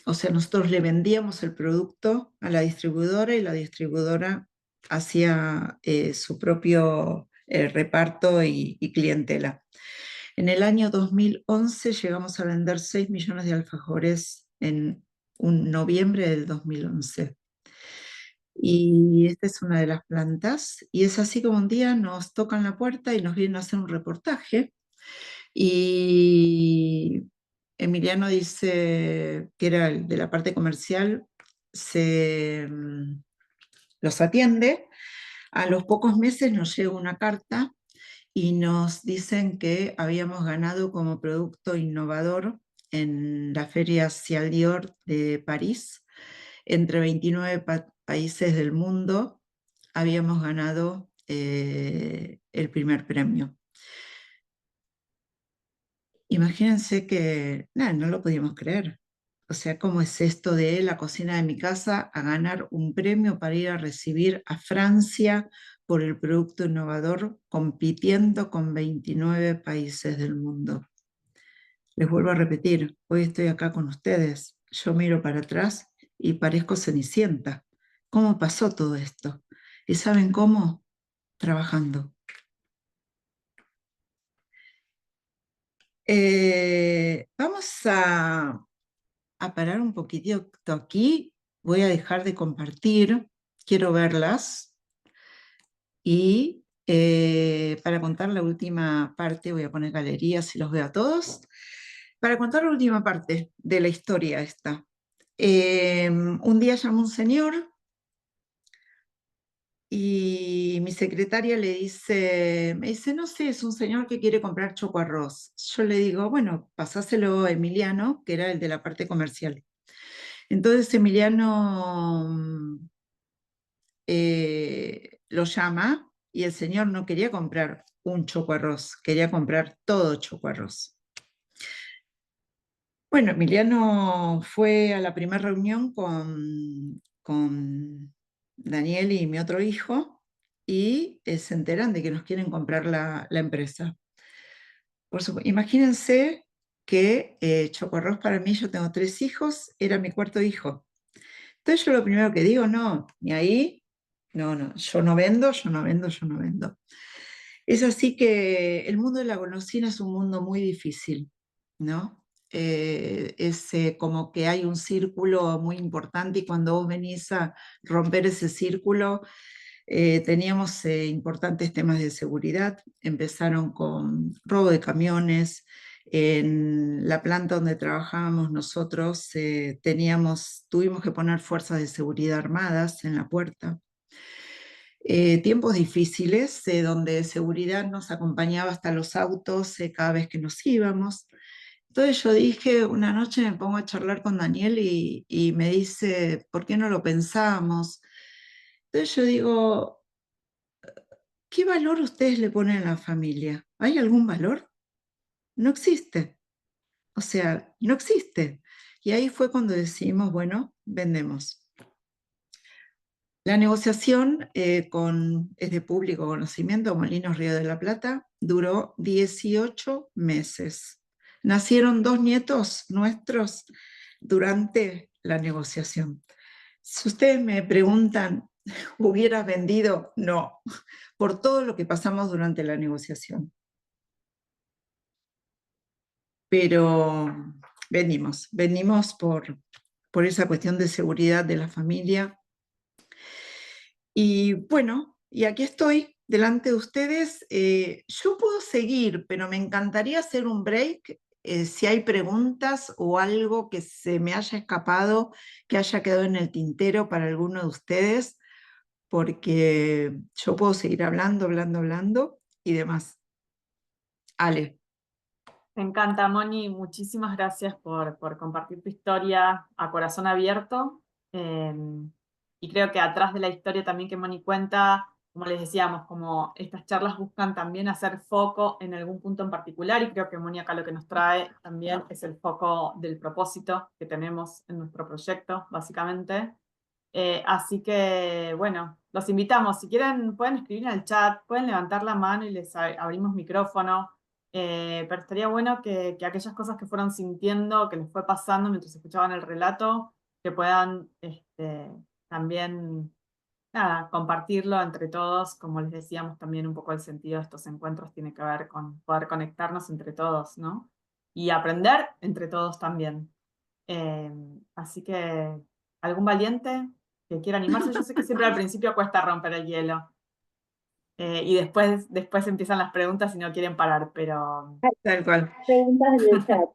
O sea, nosotros le vendíamos el producto a la distribuidora y la distribuidora hacía su propio reparto y clientela. En el año 2011 llegamos a vender 6 millones de alfajores en un noviembre del 2011. Y esta es una de las plantas. Y es así como un día nos tocan la puerta y nos vienen a hacer un reportaje. Y Emiliano dice, que era el de la parte comercial, los atiende. A los pocos meses nos llega una carta y nos dicen que habíamos ganado como producto innovador en la Feria Cial Dior de París. Entre 29 países del mundo habíamos ganado el primer premio. Imagínense que no lo podíamos creer. O sea, ¿cómo es esto de la cocina de mi casa a ganar un premio para ir a recibir a Francia por el producto innovador, compitiendo con 29 países del mundo? Les vuelvo a repetir, hoy estoy acá con ustedes, yo miro para atrás y parezco Cenicienta. ¿Cómo pasó todo esto? ¿Y saben cómo? Trabajando. Vamos a parar un poquitito aquí. Voy a dejar de compartir. Quiero verlas. Y para contar la última parte, voy a poner galerías y los veo a todos. Para contar la última parte de la historia esta. Un día llamó un señor y mi secretaria me dice, no sé, es un señor que quiere comprar chocoarroz. Yo le digo, bueno, pasáselo a Emiliano, que era el de la parte comercial. Entonces Emiliano lo llama y el señor no quería comprar un chocoarroz, quería comprar todo chocoarroz. Bueno, Emiliano fue a la primera reunión con Daniel y mi otro hijo y se enteran de que nos quieren comprar la empresa. Por supuesto, imagínense que chocoarroz para mí, yo tengo 3 hijos, era mi 4.º hijo. Entonces yo lo primero que digo, no, ni ahí, no, yo no vendo. Es así que el mundo de la golosina es un mundo muy difícil, ¿no? Es como que hay un círculo muy importante y cuando vos venís a romper ese círculo, teníamos importantes temas de seguridad. Empezaron con robo de camiones. En la planta donde trabajábamos nosotros tuvimos que poner fuerzas de seguridad armadas en la puerta. Tiempos difíciles donde seguridad nos acompañaba hasta los autos cada vez que nos íbamos. Entonces yo dije, una noche me pongo a charlar con Daniel y me dice, ¿por qué no lo pensamos? Entonces yo digo, ¿qué valor ustedes le ponen a la familia? ¿Hay algún valor? No existe. O sea, no existe. Y ahí fue cuando decidimos, bueno, vendemos. La negociación es de público conocimiento, Molinos Río de la Plata, duró 18 meses. Nacieron 2 nietos nuestros durante la negociación. Si ustedes me preguntan, ¿hubieras vendido? No, por todo lo que pasamos durante la negociación. Pero vendimos por esa cuestión de seguridad de la familia. Y bueno, y aquí estoy delante de ustedes. Yo puedo seguir, pero me encantaría hacer un break. Si hay preguntas o algo que se me haya escapado, que haya quedado en el tintero para alguno de ustedes, porque yo puedo seguir hablando y demás. Ale. Me encanta, Moni. Muchísimas gracias por compartir tu historia a corazón abierto. Eh, y creo que atrás de la historia también que Moni cuenta, como les decíamos, como estas charlas buscan también hacer foco en algún punto en particular, y creo que Moni acá lo que nos trae también es el foco del propósito que tenemos en nuestro proyecto, básicamente. Así que, bueno, los invitamos. Si quieren, pueden escribir en el chat, pueden levantar la mano y les abrimos micrófono. Pero estaría bueno que aquellas cosas que fueron sintiendo, que les fue pasando mientras escuchaban el relato, que puedan también, nada, compartirlo entre todos. Como les decíamos, también un poco el sentido de estos encuentros tiene que ver con poder conectarnos entre todos, ¿no? Y aprender entre todos también. Así que, ¿algún valiente que quiera animarse? Yo sé que siempre al principio cuesta romper el hielo. Y después empiezan las preguntas y no quieren parar, pero... Tal cual. Preguntas en el chat.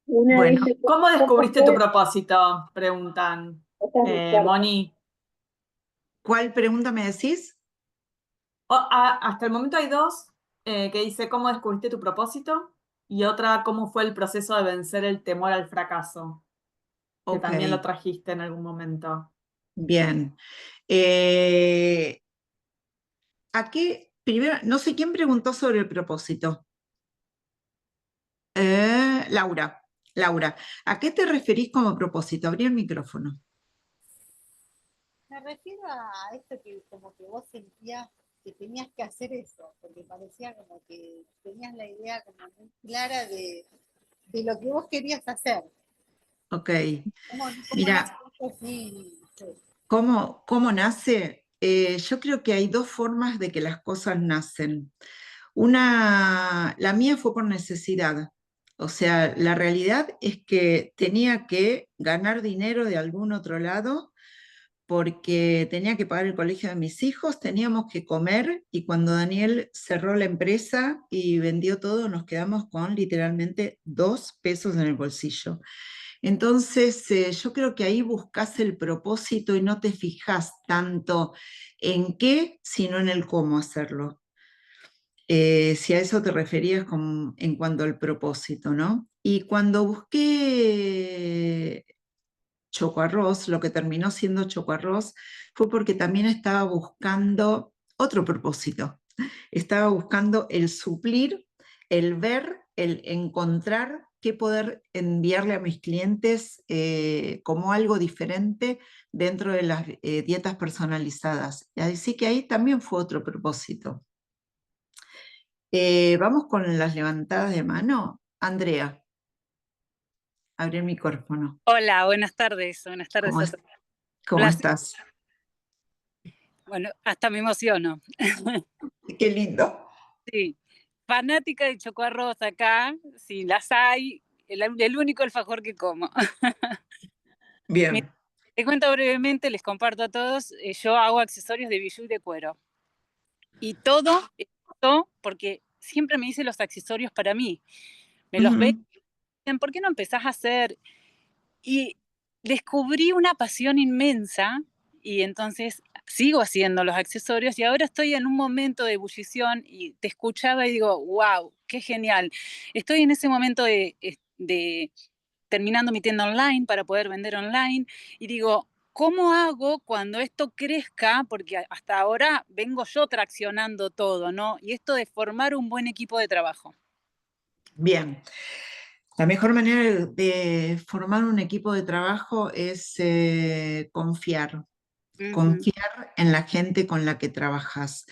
Una Bueno, dice, ¿Cómo descubriste tu fue? propósito? Preguntan. Esta es muy fuerte. Moni. ¿cuál pregunta me decís? Hasta el momento hay dos, que dice ¿cómo descubriste tu propósito? Y otra, ¿cómo fue el proceso de vencer el temor al fracaso? Que Ok, también lo trajiste en algún momento. bien. Aquí, primero, no sé quién preguntó sobre el propósito. Laura, Laura, ¿a qué te referís como propósito? Abrí el micrófono. Me refiero a esto que como que vos sentías que tenías que hacer eso, porque parecía como que tenías la idea como muy clara de lo que vos querías hacer. Ok, ¿Cómo mira, nace esto así? Sí. ¿cómo nace? Yo creo que hay dos formas de que las cosas nacen. La mía fue por necesidad. O sea, la realidad es que tenía que ganar dinero de algún otro lado porque tenía que pagar el colegio de mis hijos, teníamos que comer y cuando Daniel cerró la empresa y vendió todo, nos quedamos con literalmente 2 pesos en el bolsillo. Entonces, yo creo que ahí buscas el propósito y no te fijas tanto en qué, sino en el cómo hacerlo. Si a eso te referías en cuanto al propósito, ¿no? Y cuando busqué Chocoarroz, lo que terminó siendo Chocoarroz, fue porque también estaba buscando otro propósito. Estaba buscando el suplir, el ver, el encontrar qué poder enviarle a mis clientes como algo diferente dentro de las dietas personalizadas. Así que ahí también fue otro propósito. Vamos con las levantadas de mano. Andrea, abre el micrófono. Hola, buenas tardes a todos. ¿Cómo estás? Bueno, hasta me emociono. Qué lindo. Sí, fanática de chocoarroz acá, si las hay, el único alfajor que como. Bien. Te cuento brevemente, les comparto a todos, yo hago accesorios de bijú y de cuero. Y todo esto porque siempre me hice los accesorios para mí. Me los ven, ¿por qué no empezás a hacer? Y descubrí una pasión inmensa y entonces sigo haciendo los accesorios y ahora estoy en un momento de ebullición y te escuchaba y digo, wow, qué genial. Estoy en ese momento de terminando mi tienda online para poder vender online y digo, ¿cómo hago cuando esto crezca? Porque hasta ahora vengo yo traccionando todo, ¿no? Y esto de formar un buen equipo de trabajo. Bien. La mejor manera de formar un equipo de trabajo es confiar. Confiar en la gente con la que trabajas.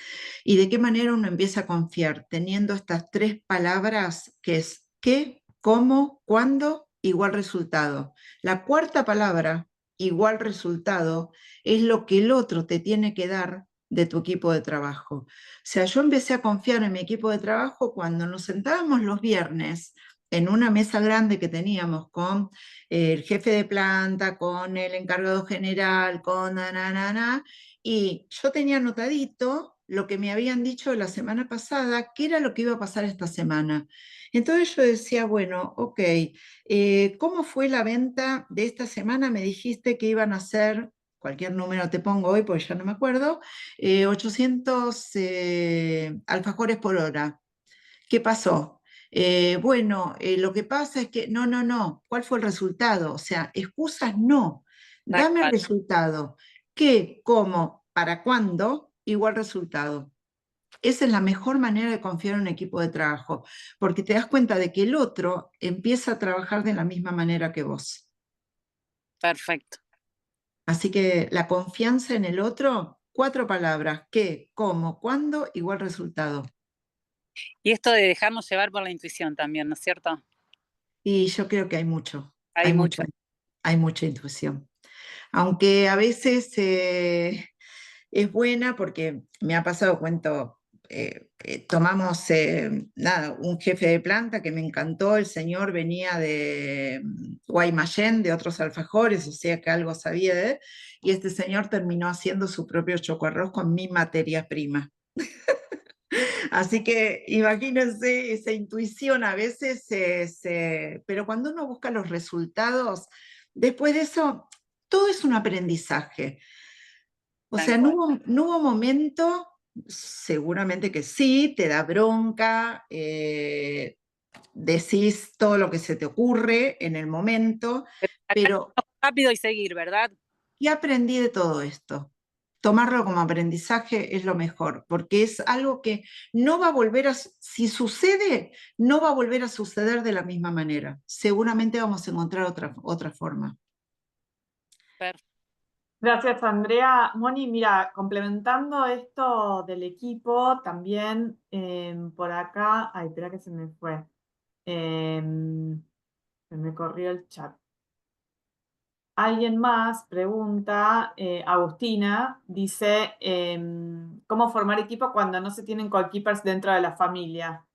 ¿Y de qué manera uno empieza a confiar? Teniendo estas 3 palabras que es qué, cómo, cuándo, igual resultado. La 4ª palabra, igual resultado, es lo que el otro te tiene que dar de tu equipo de trabajo. O sea, yo empecé a confiar en mi equipo de trabajo cuando nos sentábamos los viernes en una mesa grande que teníamos con el jefe de planta, con el encargado general, con y yo tenía anotadito lo que me habían dicho la semana pasada, qué era lo que iba a pasar esta semana. Entonces yo decía, bueno, ok, ¿cómo fue la venta de esta semana? Me dijiste que iban a ser, cualquier número te pongo hoy, porque ya no me acuerdo, 800 alfajores por hora. ¿Qué pasó? Bueno, lo que pasa es que, no, ¿cuál fue el resultado? O sea, excusas no, Tal dame el cual. resultado. ¿Qué, cómo, para cuándo? Igual resultado. Esa es la mejor manera de confiar en un equipo de trabajo, porque te das cuenta de que el otro empieza a trabajar de la misma manera que vos. Perfecto. Así que la confianza en el otro, 4 palabras, qué, cómo, cuándo, igual resultado. Y esto de dejarnos llevar por la intuición también, ¿no es cierto? Y yo creo que hay mucho, Hay mucho. hay mucha intuición. Aunque a veces es buena porque me ha pasado, cuento, tomamos nada, un jefe de planta que me encantó, el señor venía de Guaymallén, de otros alfajores, o sea que algo sabía de él, y este señor terminó haciendo su propio chocoarroz con mi materia prima. Así que imagínense esa intuición a veces, pero cuando uno busca los resultados, después de eso, todo es un aprendizaje. O sea, Tal cual. no hubo momento, seguramente que sí, te da bronca, decís todo lo que se te ocurre en el momento, pero Rápido y seguir, ¿verdad? ¿qué aprendí de todo esto? Tomarlo como aprendizaje es lo mejor, porque es algo que no va a volver a, si sucede, no va a volver a suceder de la misma manera. Seguramente vamos a encontrar otra forma. Perfecto. Gracias, Andrea. Moni, mira, complementando esto del equipo, también por acá, ay, espera que se me fue. Se me corrió el chat. Alguien más pregunta, Agustina, dice, ¿cómo formar equipo cuando no se tienen coequippers dentro de la familia?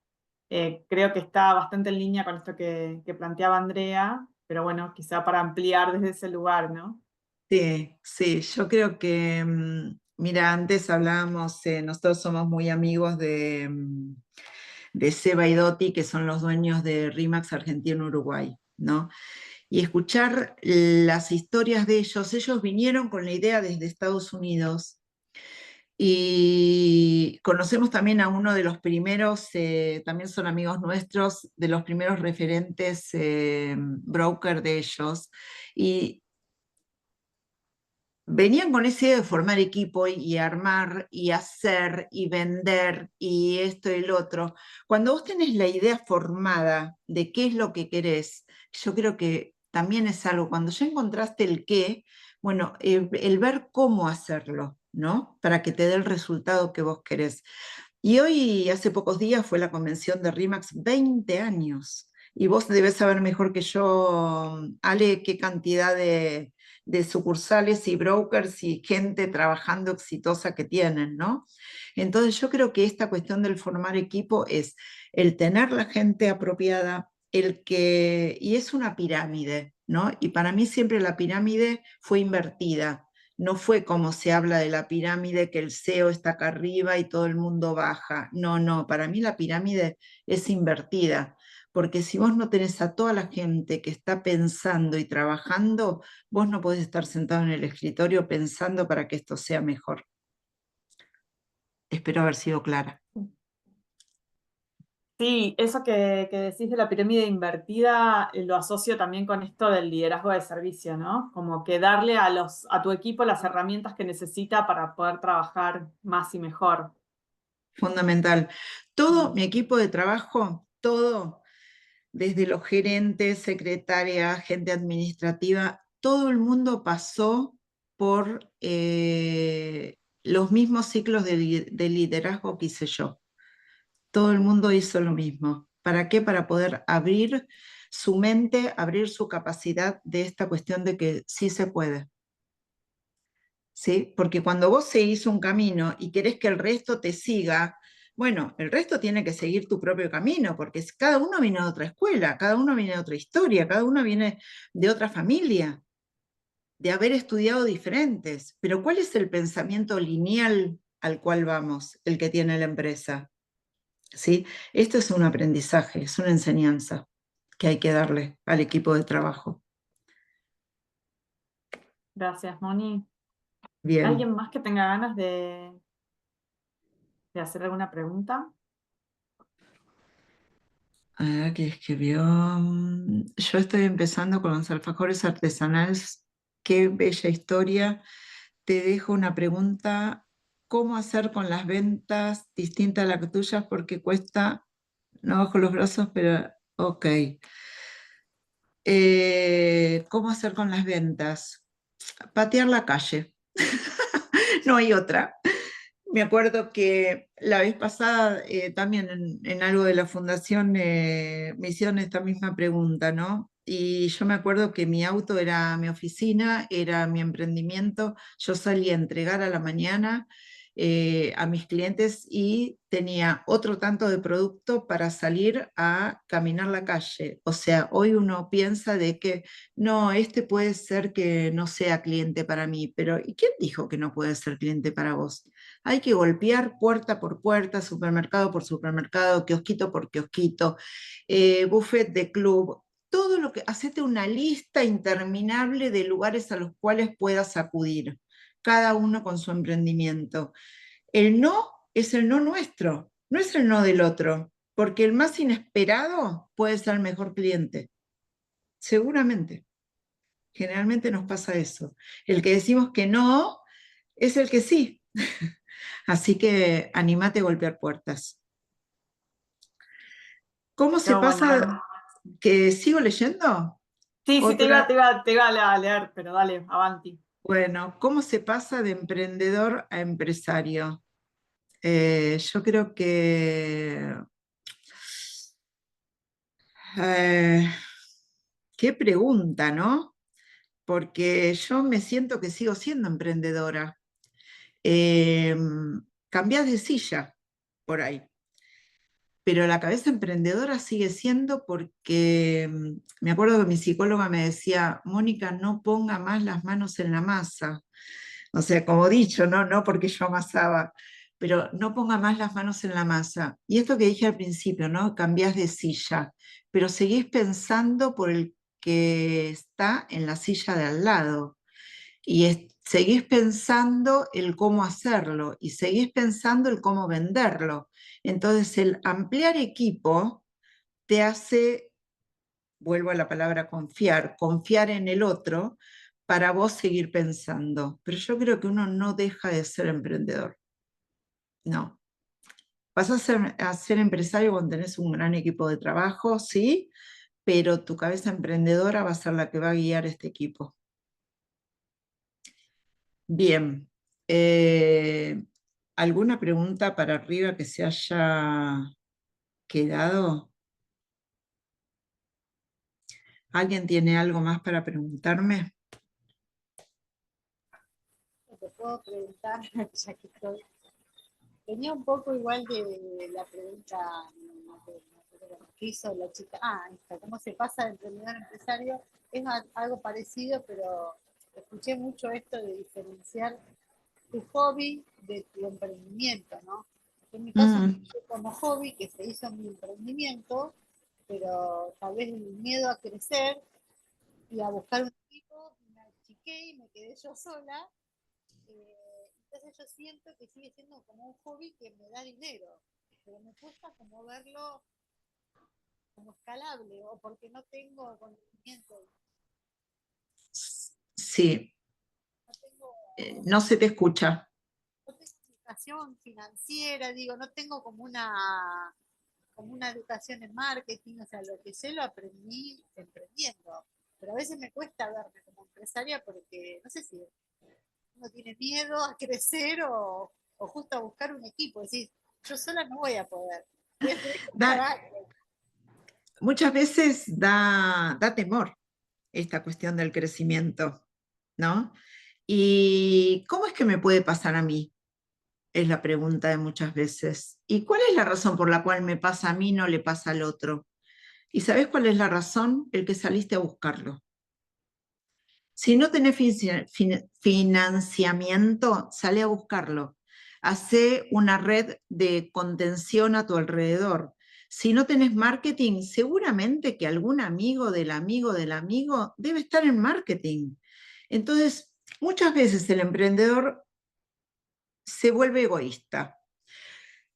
Creo que está bastante en línea con esto que planteaba Andrea, pero bueno, quizá para ampliar desde ese lugar, ¿no? Sí, yo creo que, mira, antes hablábamos, nosotros somos muy amigos de Seba y Dotti, que son los dueños de RIMAX Argentina-Uruguay, ¿no? Y escuchar las historias de ellos vinieron con la idea desde Estados Unidos y conocemos también a uno de los primeros, también son amigos nuestros, de los primeros referentes broker de ellos. Y venían con esa idea de formar equipo y armar y hacer y vender y esto y el otro. Cuando vos tenés la idea formada de qué es lo que querés, yo creo que también es algo, cuando ya encontraste el qué, bueno, el ver cómo hacerlo, ¿no? Para que te dé el resultado que vos querés. Y hoy, hace pocos días, fue la convención de RIMAX, 20 años. Y vos debés saber mejor que yo, Ale, qué cantidad de sucursales y brokers y gente trabajando exitosa que tienen, ¿no? Entonces yo creo que esta cuestión del formar equipo es el tener la gente apropiada, y es una pirámide, ¿no? Y para mí siempre la pirámide fue invertida. No fue como se habla de la pirámide, que el CEO está acá arriba y todo el mundo baja. No, para mí la pirámide es invertida, porque si vos no tenés a toda la gente que está pensando y trabajando, vos no podés estar sentado en el escritorio pensando para que esto sea mejor. Espero haber sido clara. Sí, eso que decís de la pirámide invertida lo asocio también con esto del liderazgo de servicio, ¿no? Como que darle a tu equipo las herramientas que necesita para poder trabajar más y mejor. Fundamental. Todo mi equipo de trabajo, todo, desde los gerentes, secretarias, gente administrativa, todo el mundo pasó por los mismos ciclos de liderazgo que hice yo. Todo el mundo hizo lo mismo. ¿Para qué? Para poder abrir su mente, abrir su capacidad de esta cuestión de que sí se puede. ¿Sí? Porque cuando vos seguís un camino y querés que el resto te siga, bueno, el resto tiene que seguir tu propio camino, porque cada uno viene de otra escuela, cada uno viene de otra historia, cada uno viene de otra familia, de haber estudiado diferentes. Pero ¿cuál es el pensamiento lineal al cual vamos, el que tiene la empresa? ¿Sí? Esto es un aprendizaje, es una enseñanza que hay que darle al equipo de trabajo. Gracias, Moni. Bien. ¿Alguien más que tenga ganas de hacer alguna pregunta? Que escribió, yo estoy empezando con los alfajores artesanales, qué bella historia. Te dejo una pregunta, ¿cómo hacer con las ventas distintas a las tuyas? Porque cuesta, no bajo los brazos, pero ok. ¿Cómo hacer con las ventas? Patear la calle, no hay otra. Me acuerdo que la vez pasada, también en algo de la fundación, me hicieron esta misma pregunta, ¿no? Y yo me acuerdo que mi auto era mi oficina, era mi emprendimiento. Yo salía a entregar a la mañana a mis clientes y tenía otro tanto de producto para salir a caminar la calle. O sea, hoy uno piensa de que no, este puede ser que no sea cliente para mí, pero ¿y quién dijo que no puede ser cliente para vos? Hay que golpear puerta por puerta, supermercado por supermercado, kiosquito por kiosquito, buffet de club, todo lo que, hacete una lista interminable de lugares a los cuales puedas acudir, cada uno con su emprendimiento. El no es el no nuestro, no es el no del otro, porque el más inesperado puede ser el mejor cliente, seguramente. Generalmente nos pasa eso. El que decimos que no es el que sí. Así que animate a golpear puertas. ¿Cómo se pasa? ¿Que sigo leyendo? Sí, sí, te Otra. iba a leer, pero dale, avanti. Bueno, ¿cómo se pasa de emprendedor a empresario? Yo creo que... qué pregunta, ¿no? Porque yo me siento que sigo siendo emprendedora. Eh, Cambiás de silla por ahí. Pero la cabeza emprendedora sigue siendo porque me acuerdo que mi psicóloga me decía, Mónica, no ponga más las manos en la masa. O sea, como dicho, no porque yo amasaba, pero no ponga más las manos en la masa. Y esto que dije al principio, ¿no? Cambiás de silla, pero seguís pensando por el que está en la silla de al lado. Y seguís pensando el cómo hacerlo y seguís pensando el cómo venderlo. Entonces, el ampliar equipo te hace, vuelvo a la palabra confiar en el otro para vos seguir pensando. Pero yo creo que uno no deja de ser emprendedor. No. Vas a ser empresario cuando tenés un gran equipo de trabajo, sí, pero tu cabeza emprendedora va a ser la que va a guiar este equipo. Bien. ¿Alguna pregunta para arriba que se haya quedado? ¿Alguien tiene algo más para preguntarme? Te puedo preguntar, ya que estoy. Tenía un poco igual de la pregunta que hizo la chica. ¿Cómo se pasa de emprendedor a empresario? Es algo parecido, pero escuché mucho esto de diferenciar tu hobby de tu emprendimiento, ¿no? En mi caso, como hobby, que se hizo mi emprendimiento, pero tal vez el miedo a crecer y a buscar un equipo, me achiqué y me quedé yo sola. Entonces yo siento que sigue siendo como un hobby que me da dinero, pero me cuesta como verlo como escalable o porque no tengo conocimiento. Sí. No se te escucha. No tengo educación financiera, digo, no tengo como una educación en marketing, o sea, lo que sé lo aprendí emprendiendo, pero a veces me cuesta verme como empresaria porque no sé si uno tiene miedo a crecer o justo a buscar un equipo, es decir, yo sola no voy a poder. Muchas veces da temor esta cuestión del crecimiento, ¿no? ¿Y cómo es que me puede pasar a mí? Es la pregunta de muchas veces. ¿Y cuál es la razón por la cual me pasa a mí y no le pasa al otro? ¿Y sabes cuál es la razón? El que saliste a buscarlo. Si no tenés financiamiento, sale a buscarlo. Hace una red de contención a tu alrededor. Si no tenés marketing, seguramente que algún amigo del amigo del amigo debe estar en marketing. Entonces, muchas veces el emprendedor se vuelve egoísta.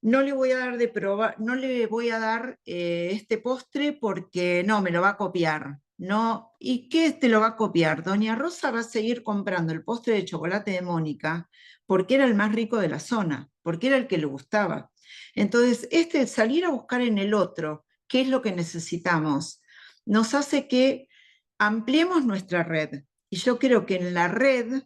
no le voy a dar de probar, no le voy a dar este postre porque no, me lo va a copiar. No, ¿y qué te lo va a copiar? Doña Rosa va a seguir comprando el postre de chocolate de Mónica porque era el más rico de la zona, porque era el que le gustaba. Entonces, salir a buscar en el otro qué es lo que necesitamos, nos hace que ampliemos nuestra red. Y yo creo que en la red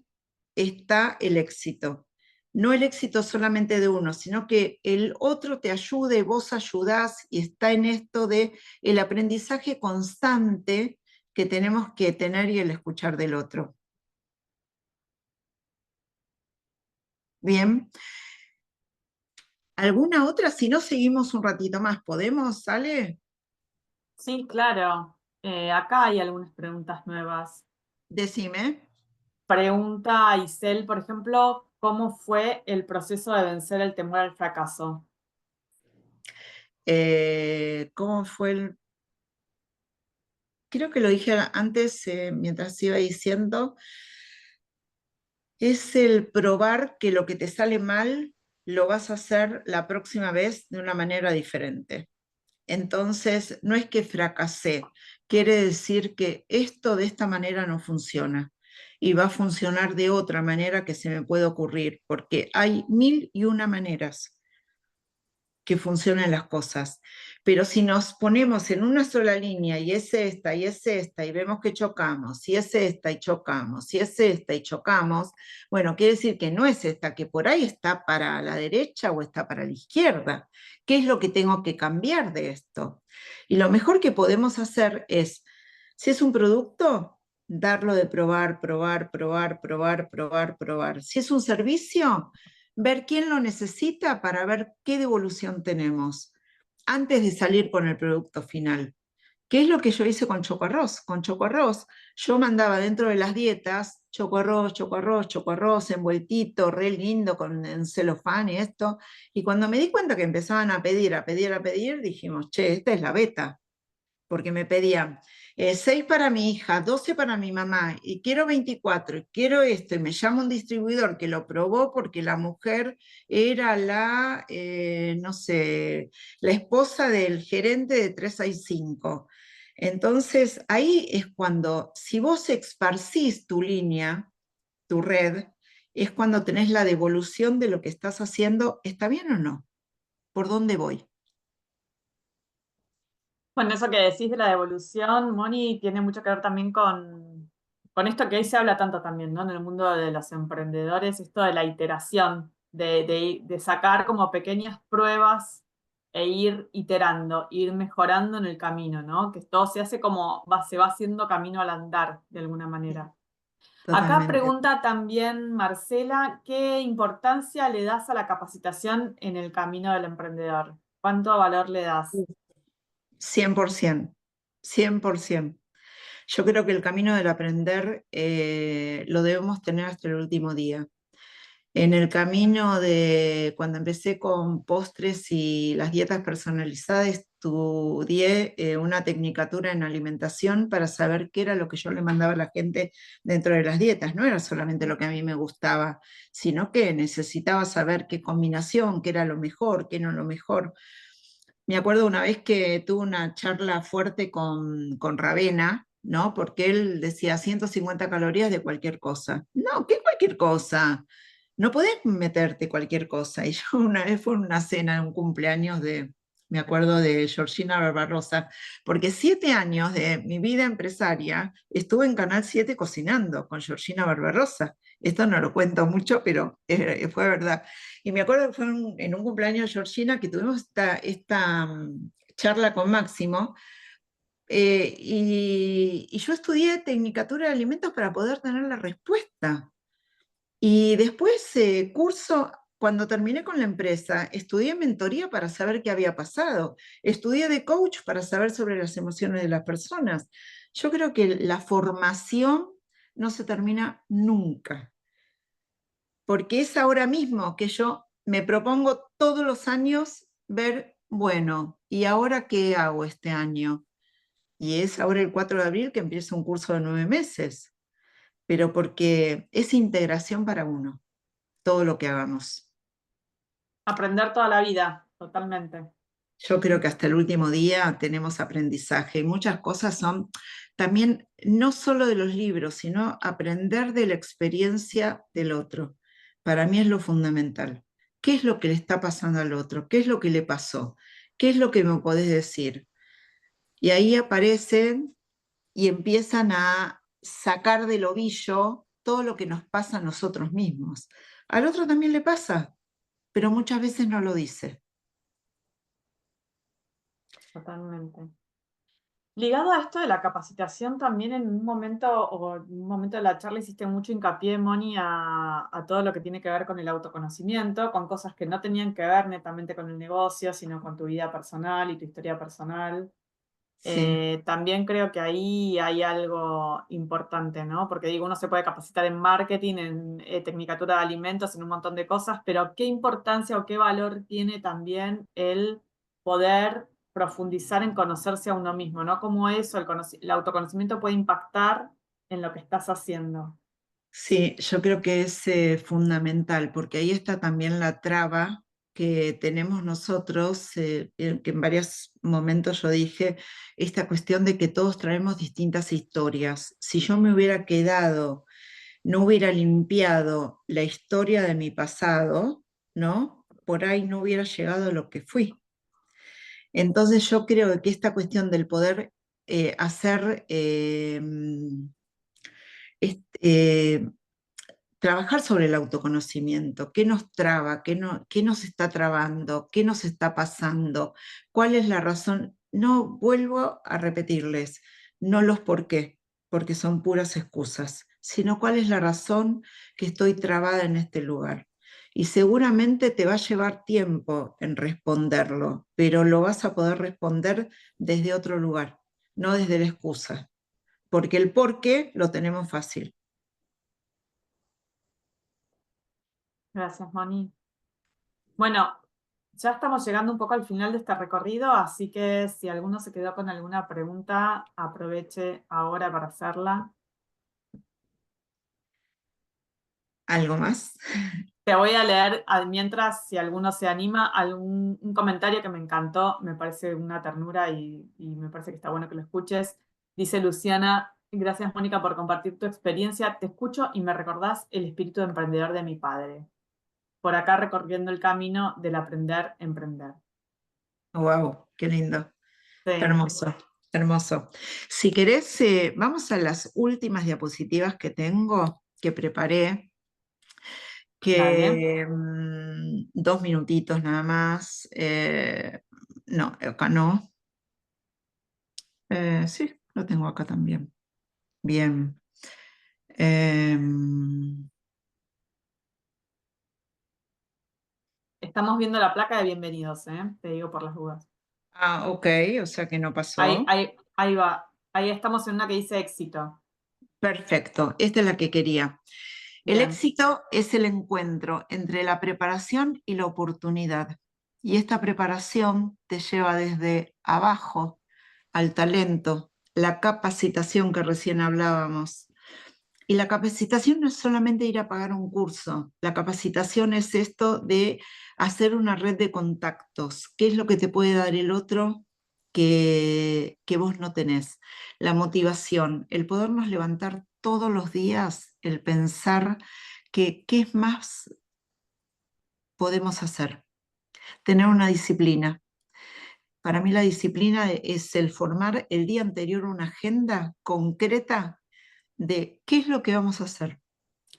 está el éxito. No el éxito solamente de uno, sino que el otro te ayude, vos ayudás, y está en esto de el aprendizaje constante que tenemos que tener y el escuchar del otro. Bien. ¿Alguna otra? Si no, seguimos un ratito más. ¿Podemos, Ale? Sí, claro. Acá hay algunas preguntas nuevas. Decime. Pregunta Isel, por ejemplo, ¿cómo fue el proceso de vencer el temor al fracaso? ¿Cómo fue el...? Creo que lo dije antes, mientras iba diciendo, es el probar que lo que te sale mal lo vas a hacer la próxima vez de una manera diferente. Entonces, no es que fracasé, quiere decir que esto de esta manera no funciona y va a funcionar de otra manera que se me puede ocurrir, porque hay 1001 maneras que funcionen las cosas. Pero si nos ponemos en una sola línea y es esta y es esta y vemos que chocamos, y es esta y chocamos, y es esta y chocamos, bueno, quiere decir que no es esta, que por ahí está para la derecha o está para la izquierda. ¿Qué es lo que tengo que cambiar de esto? Y lo mejor que podemos hacer es, si es un producto, darlo de probar, probar, probar, probar, probar, probar. Si es un servicio, ver quién lo necesita para ver qué devolución tenemos antes de salir con el producto final. ¿Qué es lo que yo hice con Chocoarroz? Con Chocoarroz yo mandaba dentro de las dietas Chocoarroz, Chocoarroz, Chocoarroz, envueltito, re lindo, en celofán y esto. Y cuando me di cuenta que empezaban a pedir, dijimos, che, esta es la beta. Porque me pedían 6 para mi hija, 12 para mi mamá, y quiero 24, y quiero esto, y me llama un distribuidor que lo probó porque la mujer era no sé, la esposa del gerente de 365. Entonces, ahí es cuando, si vos esparcís tu línea, tu red, es cuando tenés la devolución de lo que estás haciendo, ¿está bien o no? ¿Por dónde voy? Bueno, eso que decís de la devolución, Moni, tiene mucho que ver también con esto que hoy se habla tanto también, ¿no? En el mundo de los emprendedores, esto de la iteración, de sacar como pequeñas pruebas e ir iterando, ir mejorando en el camino, ¿no? Que todo se hace como, se va haciendo camino al andar, de alguna manera. Acá Totalmente. pregunta también Marcela, ¿qué importancia le das a la capacitación en el camino del emprendedor? ¿Cuánto valor le das? 100%, 100%. Yo creo que el camino del aprender lo debemos tener hasta el último día. En el camino de cuando empecé con postres y las dietas personalizadas, estudié una tecnicatura en alimentación para saber qué era lo que yo le mandaba a la gente dentro de las dietas. No era solamente lo que a mí me gustaba, sino que necesitaba saber qué combinación, qué era lo mejor, qué no lo mejor. Me acuerdo una vez que tuve una charla fuerte con Ravena, ¿no? Porque él decía 150 calorías de cualquier cosa. No, ¿qué cualquier cosa? No podés meterte cualquier cosa. Y yo una vez fue en una cena, en un cumpleaños me acuerdo de Georgina Barbarosa, porque 7 años de mi vida empresaria estuve en Canal 7 cocinando con Georgina Barbarosa. Esto no lo cuento mucho, pero fue verdad. Y me acuerdo que fue en un cumpleaños de Georgina que tuvimos esta charla con Máximo, y yo estudié Tecnicatura de Alimentos para poder tener la respuesta. Y después, cuando terminé con la empresa, estudié mentoría para saber qué había pasado. Estudié de coach para saber sobre las emociones de las personas. Yo creo que la formación no se termina nunca, porque es ahora mismo que yo me propongo todos los años ver, bueno, ¿y ahora qué hago este año? Y es ahora el 4 de abril que empieza un curso de 9 meses, pero porque es integración para uno, todo lo que hagamos. Aprender toda la vida, totalmente. Yo creo que hasta el último día tenemos aprendizaje y muchas cosas son también no solo de los libros, sino aprender de la experiencia del otro. Para mí es lo fundamental. ¿Qué es lo que le está pasando al otro? ¿Qué es lo que le pasó? ¿Qué es lo que me podés decir? Y ahí aparecen y empiezan a sacar del ovillo todo lo que nos pasa a nosotros mismos. Al otro también le pasa, pero muchas veces no lo dice. Totalmente. Ligado a esto de la capacitación, también en un momento de la charla hiciste mucho hincapié, Moni, a todo lo que tiene que ver con el autoconocimiento, con cosas que no tenían que ver netamente con el negocio, sino con tu vida personal y tu historia personal. Sí. También creo que ahí hay algo importante, ¿no? Porque digo, uno se puede capacitar en marketing, en tecnicatura de alimentos, en un montón de cosas, pero ¿qué importancia o qué valor tiene también el poder profundizar en conocerse a uno mismo, ¿no? Cómo eso, el autoconocimiento puede impactar en lo que estás haciendo. Sí, yo creo que es fundamental, porque ahí está también la traba que tenemos nosotros, que en varios momentos yo dije, esta cuestión de que todos traemos distintas historias. Si yo me hubiera quedado, no hubiera limpiado la historia de mi pasado, ¿no? Por ahí no hubiera llegado a lo que fui. Entonces yo creo que esta cuestión del poder hacer... trabajar sobre el autoconocimiento, qué nos traba, qué nos está trabando, qué nos está pasando, cuál es la razón. No vuelvo a repetirles, no los por qué, porque son puras excusas, sino cuál es la razón que estoy trabada en este lugar. Y seguramente te va a llevar tiempo en responderlo, pero lo vas a poder responder desde otro lugar, no desde la excusa, porque el por qué lo tenemos fácil. Gracias, Moni. Bueno, ya estamos llegando un poco al final de este recorrido, así que si alguno se quedó con alguna pregunta, aproveche ahora para hacerla. ¿Algo más? Te voy a leer mientras, si alguno se anima, un comentario que me encantó, me parece una ternura y me parece que está bueno que lo escuches. Dice Luciana, gracias Mónica por compartir tu experiencia, te escucho y me recordás el espíritu emprendedor de mi padre. Por acá recorriendo el camino del aprender a emprender. Wow, qué lindo. Sí. Hermoso, hermoso. Si querés, vamos a las últimas diapositivas que tengo, que preparé, Dale. que 2 minutitos nada más. No, acá no. Sí, lo tengo acá también. Bien. Estamos viendo la placa de bienvenidos, te digo por las dudas. Ok, o sea que no pasó. Ahí va. Ahí estamos en una que dice éxito. Perfecto, esta es la que quería. El Bien. éxito es el encuentro entre la preparación y la oportunidad. Y esta preparación te lleva desde abajo al talento, la capacitación que recién hablábamos. Y la capacitación no es solamente ir a pagar un curso, la capacitación es esto de hacer una red de contactos. ¿Qué es lo que te puede dar el otro que vos no tenés? La motivación, el podernos levantar todos los días, el pensar que qué es más podemos hacer. Tener una disciplina. Para mí la disciplina es el formar el día anterior una agenda concreta de qué es lo que vamos a hacer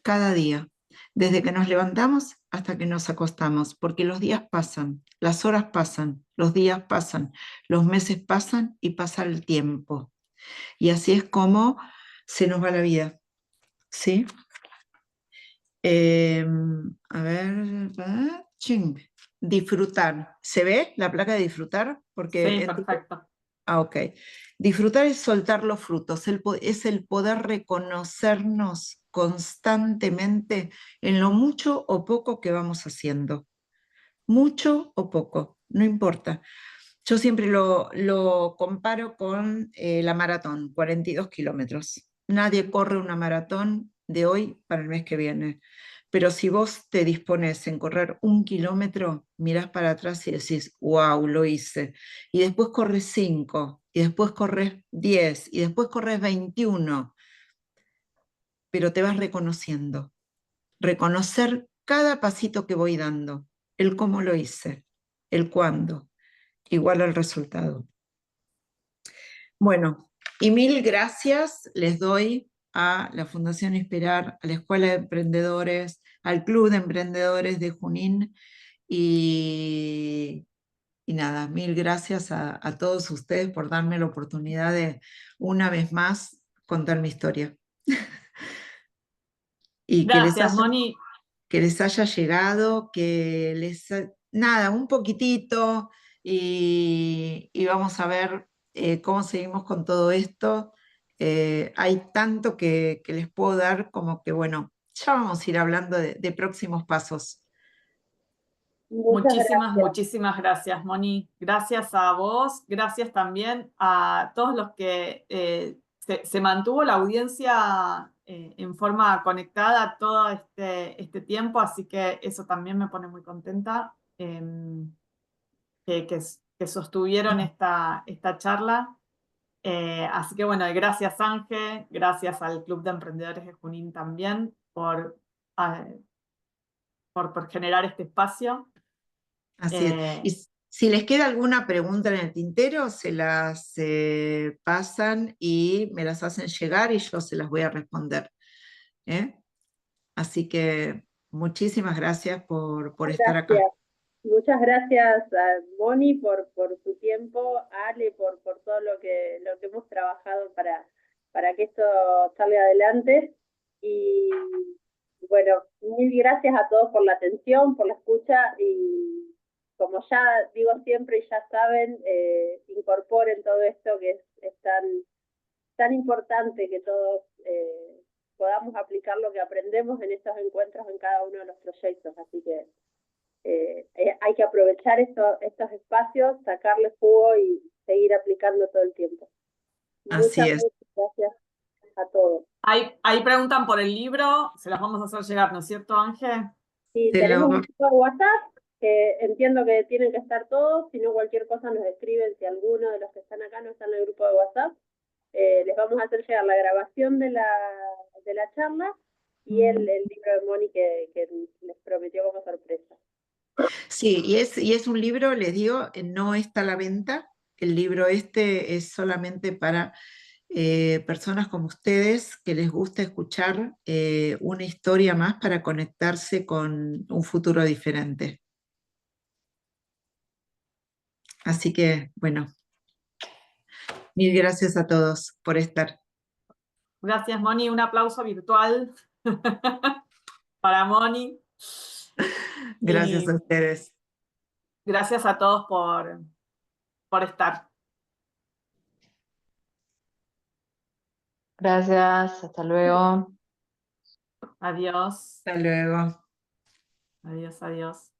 cada día, desde que nos levantamos hasta que nos acostamos, porque los días pasan, las horas pasan, los días pasan, los meses pasan y pasa el tiempo. Y así es como se nos va la vida, ¿sí? A ver, ching. Disfrutar. ¿Se ve la placa de disfrutar? Porque Sí, perfecto. ok. Disfrutar es soltar los frutos, es el poder reconocernos constantemente en lo mucho o poco que vamos haciendo. Mucho o poco, no importa. Yo siempre lo comparo con la maratón, 42 kilómetros. Nadie corre una maratón de hoy para el mes que viene. Pero si vos te dispones en correr 1 kilómetro, mirás para atrás y decís, wow, lo hice. Y después corres 5, y después corres 10, y después corres 21, pero te vas reconociendo. Reconocer cada pasito que voy dando, el cómo lo hice, el cuándo, igual al resultado. Bueno, y 1000 gracias les doy a la Fundación Inspirar, a la Escuela de Emprendedores, al Club de Emprendedores de Junín y nada, 1000 gracias a todos ustedes por darme la oportunidad de una vez más contar mi historia. Y Gracias, Moni. que les haya llegado, nada, un poquitito, y vamos a ver cómo seguimos con todo esto. Hay tanto que les puedo dar como que, bueno, ya vamos a ir hablando de próximos pasos. Muchas gracias. Muchísimas gracias, Moni. Gracias a vos, gracias también a todos los que se mantuvo la audiencia en forma conectada todo este tiempo, así que eso también me pone muy contenta, que sostuvieron esta charla. Así que bueno, gracias Ángel, gracias al Club de Emprendedores de Junín también por generar este espacio. Así es. Y si les queda alguna pregunta en el tintero, se las pasan y me las hacen llegar y yo se las voy a responder. Así que muchísimas gracias por estar acá. Gracias. Muchas gracias a Moni por tu tiempo, Ale por todo lo que hemos trabajado para que esto salga adelante. Y bueno, 1000 gracias a todos por la atención, por la escucha, y como ya digo siempre y ya saben, incorporen todo esto que es tan importante que todos podamos aplicar lo que aprendemos en estos encuentros en cada uno de los proyectos. Así que hay que aprovechar estos espacios, sacarle jugo y seguir aplicando todo el tiempo. Así es. Muchas gracias a todos. Ahí preguntan por el libro, se las vamos a hacer llegar, ¿no es cierto, Ángel? Sí, tenemos un grupo de WhatsApp, que entiendo que tienen que estar todos, si no cualquier cosa nos escriben, si alguno de los que están acá no está en el grupo de WhatsApp, les vamos a hacer llegar la grabación de la charla y el libro de Moni que les prometió como sorpresa. Sí, y es un libro, les digo, no está a la venta. El libro este es solamente para personas como ustedes que les gusta escuchar una historia más para conectarse con un futuro diferente. Así que, bueno, 1000 gracias a todos por estar. Gracias, Moni. Un aplauso virtual para Moni. Gracias a ustedes. Gracias a todos por estar. Gracias, hasta luego. Adiós. Hasta luego. Adiós, adiós.